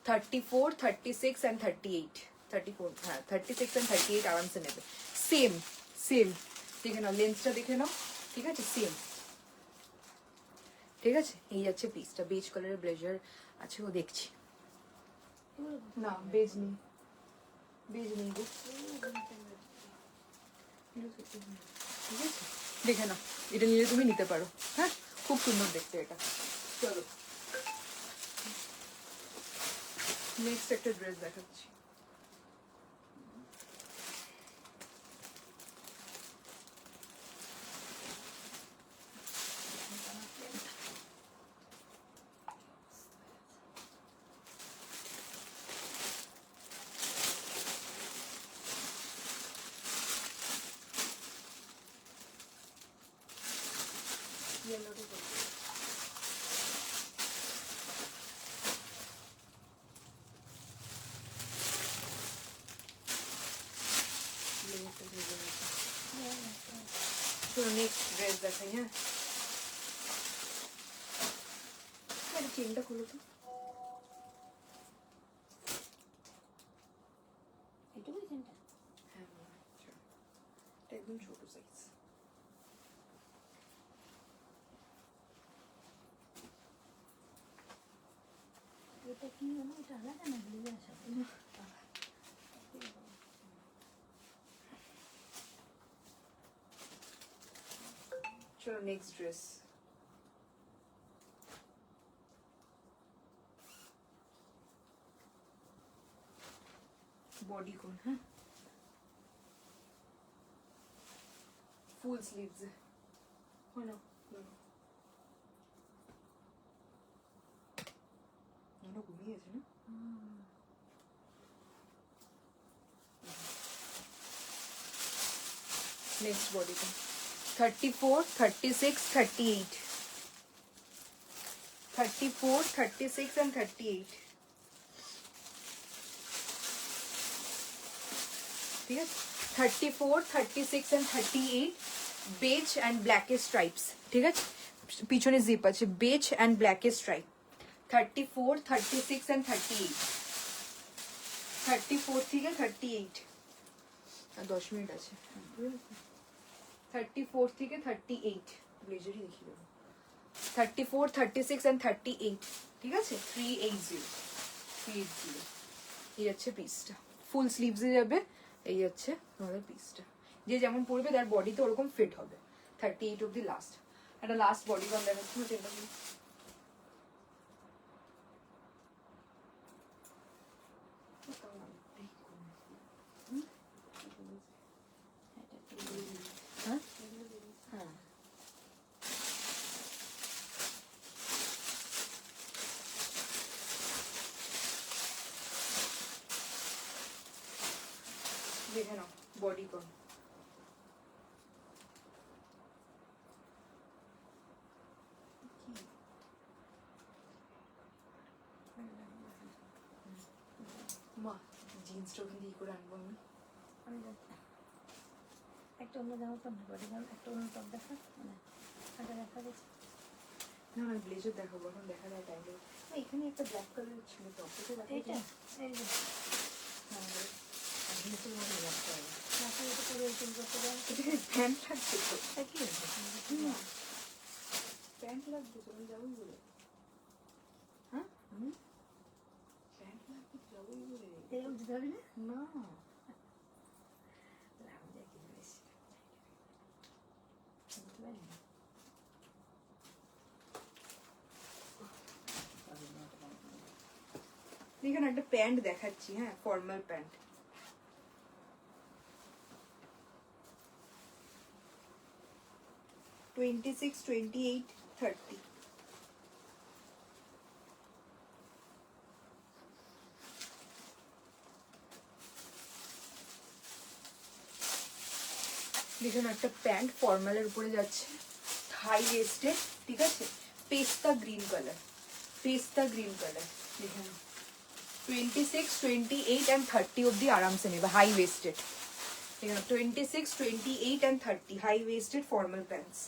34, 36 and 38, 34 হ্যাঁ 36 and 38 আরামসে নেবে, সেম সেম দেখে নাও লেন্সটা দেখে নাও, ঠিক আছে সেম, ঠিক আছে। এই যাচ্ছে পিসটা বেজ কালারের ব্লেজার আছে, ও দেখছি না বেজ নেই, বেজ নেই গো, ঠিক আছে দেখে নাও, এটা নিলে তুমি নিতে পারো। হ্যাঁ খুব সুন্দর দেখতে এটা। চলো নেক্সট একটা ড্রেস দেখাচ্ছি। চলো নেক্সট ড্রেস দেখাই। হ্যাঁ চেনটা খুলো তো। এটুকুই চেনটা? হ্যাঁ চলো, এটা একদম ছোট সাইজ। এটা কি জানো, এটা আলাদা না ব্লেজার সাথে? চলো নেক্সট ড্রেস। বডি কোন, হ্যাঁ ফুল স্লিভস হয় না, ঘুমিয়ে গেছে না। নেক্সট বডি কোন 34, 36, 38, 34, 36 and 38, ঠিক আছে 34, 36 and 38 বেজ অ্যান্ড ব্ল্যাকে স্ট্রাইপস, ঠিক আছে পিছনে জিপ আছে, বেজ অ্যান্ড ব্ল্যাকে স্ট্রাইপ। 34, 36 and 38, 34 থেকে 38 আর 10 মিনিট আছে। 34 থেকে 38 ব্লেজারই দেখিয়ে দেবো। 34, 36 and 38, ঠিক আছে 380, 380 এই যাচ্ছে পিসটা, ফুল স্লিভসে যাবে। এই যাচ্ছে তোমাদের পিসটা, যে যেমন পড়বে তার বডিতে ওরকম ফিট হবে। 38 অব্দি লাস্ট। একটা লাস্ট বডি কন দেখাচ্ছি না, চেনটা হ্যাঁ হ্যাঁ দেখে নাও বডি কন। মা জিন্সটা ওখান দিয়ে করে আনবো আমি। একটা অন্য জামা পর না, বডি জামা একটা অন্য টপ দেখা, মানে এটা দেখা গেছে। না না ব্লেজার দেখাবো, এখন দেখা যায় টাইম। এখানে একটা ব্ল্যাক কালারের ছিল টপ, এটা এইটা এই যে মাথায় এটা করে ওরকম করতে পারে। প্যান্ট লাগছে তো, এটা কি হয়েছে? প্যান্ট লাগবে তো আমি যাবোই বলে। হ্যাঁ প্যান্ট লাগবে যাবোই বলে। এই উঠতে পারবি না? না লাভ যায় কি জিনিস বুঝতে পারি না। এখানে একটা প্যান্ট দেখাচ্ছি, হ্যাঁ ফর্মাল প্যান্ট। $26, $28, $30। দেখুন একটা প্যান্ট ফর্মালের উপরে যাচ্ছে, হাই ওয়েস্টেড, ঠিক আছে পেস্তা গ্রিন কালার, পেস্তা গ্রিন কালার। দেখুন 26, 28 and 30 অব্দি আরামসে নেবে, হাই ওয়েস্টেড। এখানে 26, 28 and 30 high waisted formal pants,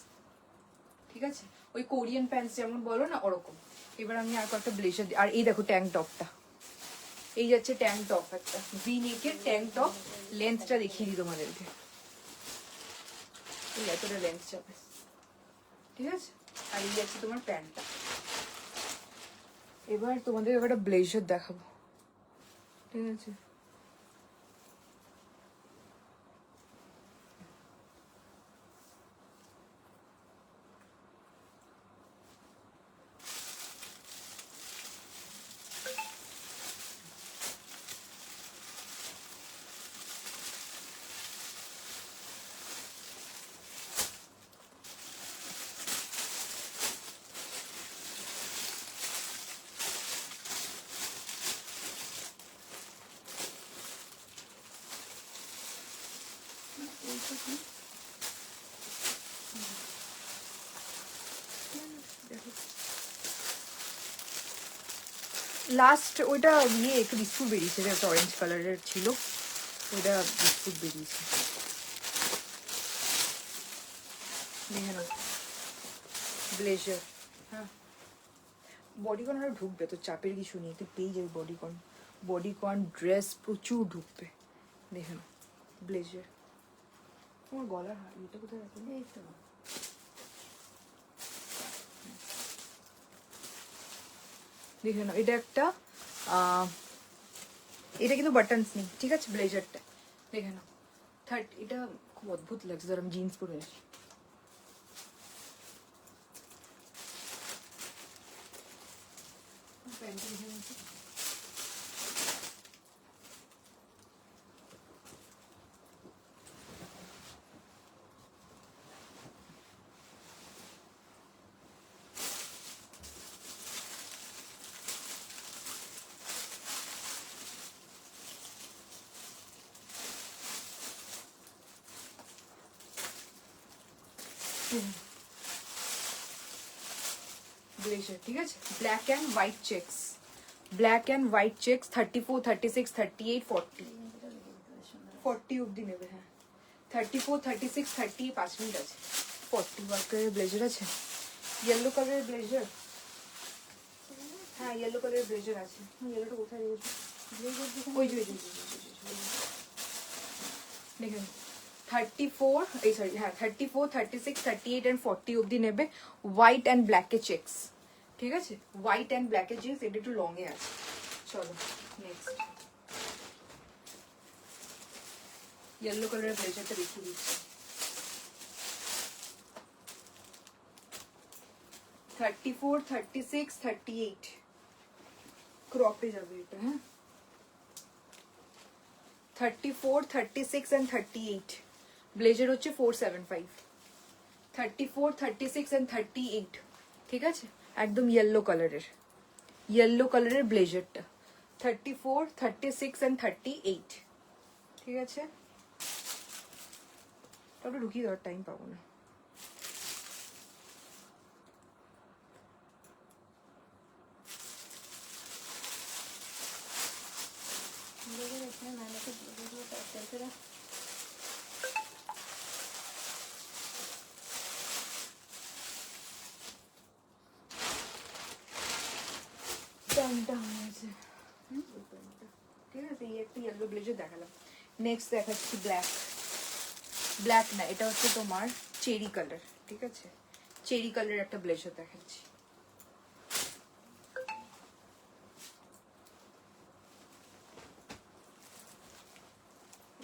ঠিক আছে ওই কোরিয়ান প্যান্টস যেমন বলো না ওরকম। এবার আমি আর কয়েকটা ব্লেজার দিই। আর এই দেখো ট্যাঙ্ক টপটা, এই যাচ্ছে ট্যাঙ্ক টপ, একটা ভি নেকের ট্যাঙ্ক টপ। লেন্থটা দেখিয়ে দিই তোমাদেরকে, এই এতটা লেন্থ যাবে, ঠিক আছে। আর এই যাচ্ছে তোমার প্যান্টটা। এবার তোমাদের একটা ব্লেজার দেখাবো, ঠিক আছে এইটা কি? লাস্ট ওইটা নিয়ে একটু বিস্কুট বেরিয়েছে, একটা অরেঞ্জ কালারের ছিল, ওইটা বিস্কুট বেরিয়েছে। দেখে নাও ব্লেজার। হ্যাঁ বডিকন আরো ঢুকবে, তো চাপের কিছু নেই, তুই পেয়ে যাবি বডিকন। বডিকন ড্রেস প্রচুর ঢুকবে। দেখে নাও ব্লেজার। তোমার গলার এটা কোথায় রাখো? এই তো দেখে নাও এটা একটা এটা কিন্তু বাটনস নেই, ঠিক আছে ব্লেজারটা। দেখে নাও এটা খুব অদ্ভুত লাগছে, ধর আমি জিন্স পরে আছি। প্যান্টটা দেখে নিচ্ছি। ব্লেজার ঠিক আছে, black and white checks, black and white checks 34, 36, 38, 40, 40 অব্দি নেবে। হ্যাঁ 34, 36, 30, 5 মিনিট আছে। 40 ওয়ার্কারের ব্লেজার আছে, ইয়েলো কালারের ব্লেজার। হ্যাঁ ইয়েলো কালারের ব্লেজার আছে। ইয়েলোটা কোথায় রেখেছো? ওই যে দেখুন 34, এই সরি হ্যাঁ 34, 36, 38 এন্ড 40 অবধি নেবে। হোয়াইট অ্যান্ড ব্ল্যাকে চেকস, ঠিক আছে হোয়াইট অ্যান্ড ব্ল্যাকে চেকস, এটা একটু লং এ আছে। চলো নেক্সট ইয়েলো কালারের ব্লেজারটা দেখিয়ে দিচ্ছি। 34, 36, 38 ক্রপে যাবে এটা। হ্যাঁ 34, 36 and 38 ব্লেজার হচ্ছে 475। 34, 36 and 38 ঠিক আছে, একদম ইয়েলো কালারের ব্লেজারটা 34, 36 and 38 ঠিক আছে। ওটা ঢুকিয়ে দেওয়ার টাইম পাবো না। এখানে না লেখে ব্লেজারগুলো তার সেলফেরা প্যান্টটা হয়েছে ঠিক আছে, এই একটা ইয়েলো ব্লেজার দেখালাম। নেক্সট দেখাচ্ছি ব্ল্যাক, ব্ল্যাক না এটা হচ্ছে তোমার চেরি কালার, ঠিক আছে চেরি কালারের একটা ব্লেজার দেখাচ্ছি।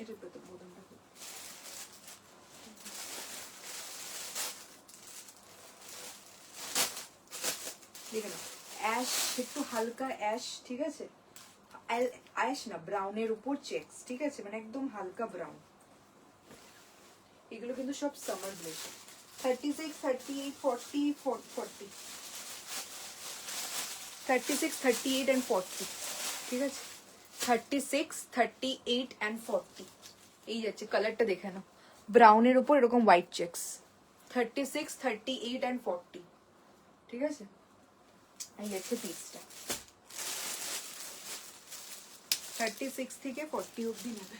এটা তো বোতামটা দেখে নাও অ্যাশ, একটু হালকা অ্যাশ, ঠিক আছে অ্যাশ না ব্রাউনের উপর চেকস, ঠিক আছে মানে একদম হালকা ব্রাউন। এগুলো কিন্তু সব সামার ব্লেজার। 36, 38, 40, 40, 36, 38 and 40 ঠিক আছে 36, 38 and 40 এই যাচ্ছে। কালারটা দেখে নাও ব্রাউনের উপর এরকম হোয়াইট চেকস 36, 38 and 40 ঠিক আছে। এই যাচ্ছে পিসটা 36 থেকে 40 অবধি নেবে।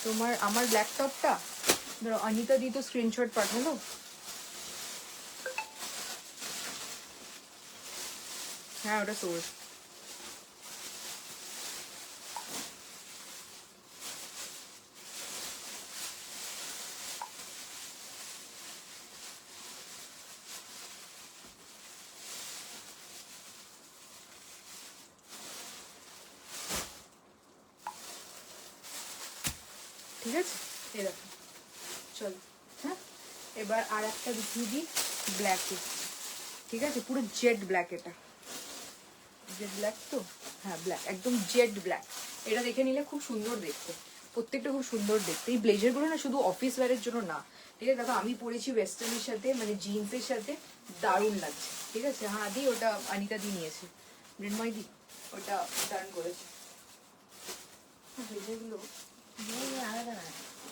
তোমার আমার ব্ল্যাক টপটা ধরো অনিতা দি তো স্ক্রিনশট পাঠালো, হ্যাঁ ওটা সোর্স। ঠিক আছে এরকম চলো। হ্যাঁ এবার আর একটা দেখিয়ে দিই ব্ল্যাকে, ঠিক আছে পুরো জেড ব্ল্যাক, এটা জেড ব্ল্যাক তো হ্যাঁ ব্ল্যাক একদম জেড ব্ল্যাক। এটা দেখে নিলে খুব সুন্দর দেখতে, প্রত্যেকটা খুব সুন্দর দেখতে। এই ব্লেজারগুলো না শুধু অফিস ওয়্যারের জন্য না, ঠিক আছে দেখো আমি পরেছি ওয়েস্টার্নের সাথে মানে জিন্সের সাথে দারুণ লাগছে, ঠিক আছে। হ্যাঁ দি ওটা অনিতা দি নিয়েছে, মৃন্ময় দি ওটা দারুণ করেছে। ব্লেজারগুলো আলাদা না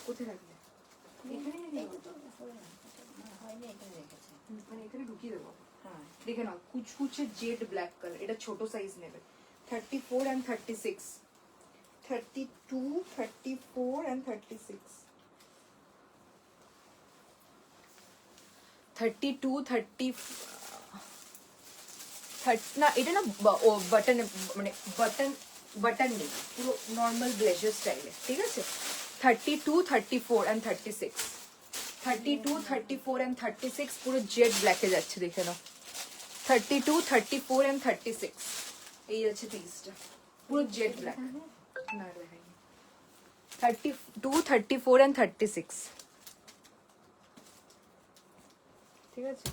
কোথায় রাখলে? এখানে এই দুটো হয়নি, এখানে রেখেছে। মানে এখানে ঢুকিয়ে দেবো। হ্যাঁ দেখে নাও, কুচকুচে জেড ব্ল্যাক কালার, এটা ছোট সাইজ নেবে। 34 and 36, 32, 34 and 36, 32, 30 না এটা না বাটন, মানে বাটন নেই, পুরো নর্মাল ব্লেজার স্টাইলে, ঠিক আছে। 32, 34 and 36, 32, 34 and 36 পুরো জেড ব্ল্যাকে যাচ্ছে, দেখে নাও। 32, 34 and 36 এই আছে পিসটা, পুরো জেড ব্ল্যাক। না দেখাইনি। 32, 34 and 36, ঠিক আছে।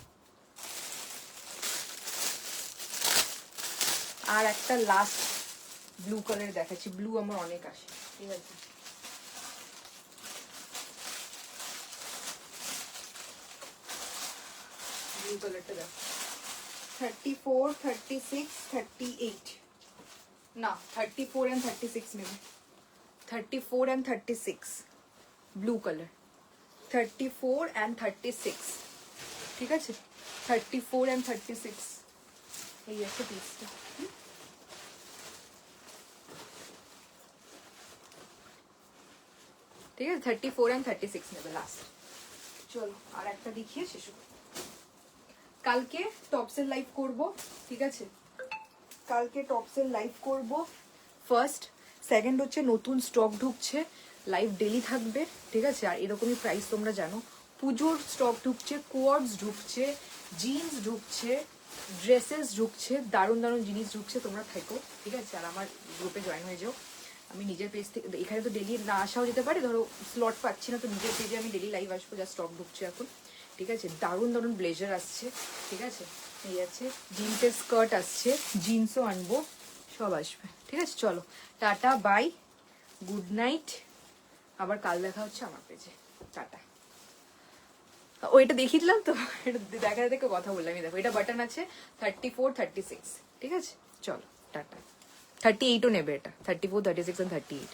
আর একটা লাস্ট ব্লু কালার দেখাচ্ছি, ব্লু আমার অনেক আসে, ঠিক আছে। ব্লু কালারটা দেখো, 34, 36, 38, না 34 and 36 নেবে। 34 and 36 ব্লু কালার, 34 and 36, ঠিক আছে। 34 and 36 এই আছে পিসটা। ঠিক আছে, 34 and 36 নেবে লাস্ট। চলো আর একটা দেখিয়ে শেষ করব। কালকে টপসের লাইভ করব, ঠিক আছে। কালকে টপসের লাইভ করব ফার্স্ট। সেকেন্ড হচ্ছে নতুন স্টক ঢুকছে, লাইভ ডেলি থাকবে, ঠিক আছে। আর এরকমই প্রাইস তোমরা জানো। পুজোর স্টক ঢুকছে, কোয়ার্ডস ঢুকছে, জিন্স ঢুকছে, ড্রেসেস ঢুকছে, দারুণ দারুণ জিনিস ঢুকছে, তোমরা থেকো, ঠিক আছে। আর আমার গ্রুপে জয়েন হয়ে যাও। আমি নিজের পেজ থেকে, এখানে তো ডেলি না আসাও যেতে পারে, ধরো স্লট পাচ্ছি না, তো নিজের পেজে আমি ডেলি লাইভ আসবো, যা স্টক ঢুকছে এখন, ঠিক আছে। দারুণ দারুণ ব্লেজার আসছে, ঠিক আছে। এই আছে জিন্সের স্কার্ট আসছে, জিন্সও আনবো, সব আসবে, ঠিক আছে। চলো টাটা, বাই, গুড নাইট। আবার কাল দেখা হচ্ছে আমার পেজে, টাটা। ওইটা দেখিয়ে দিলাম তো, এটা দেখা দেখে কথা বললাম। দেখো এটা বাটন আছে 34, 36, ঠিক আছে। চলো টাটা। 38ও নেবে এটা, 34, 36 and 38।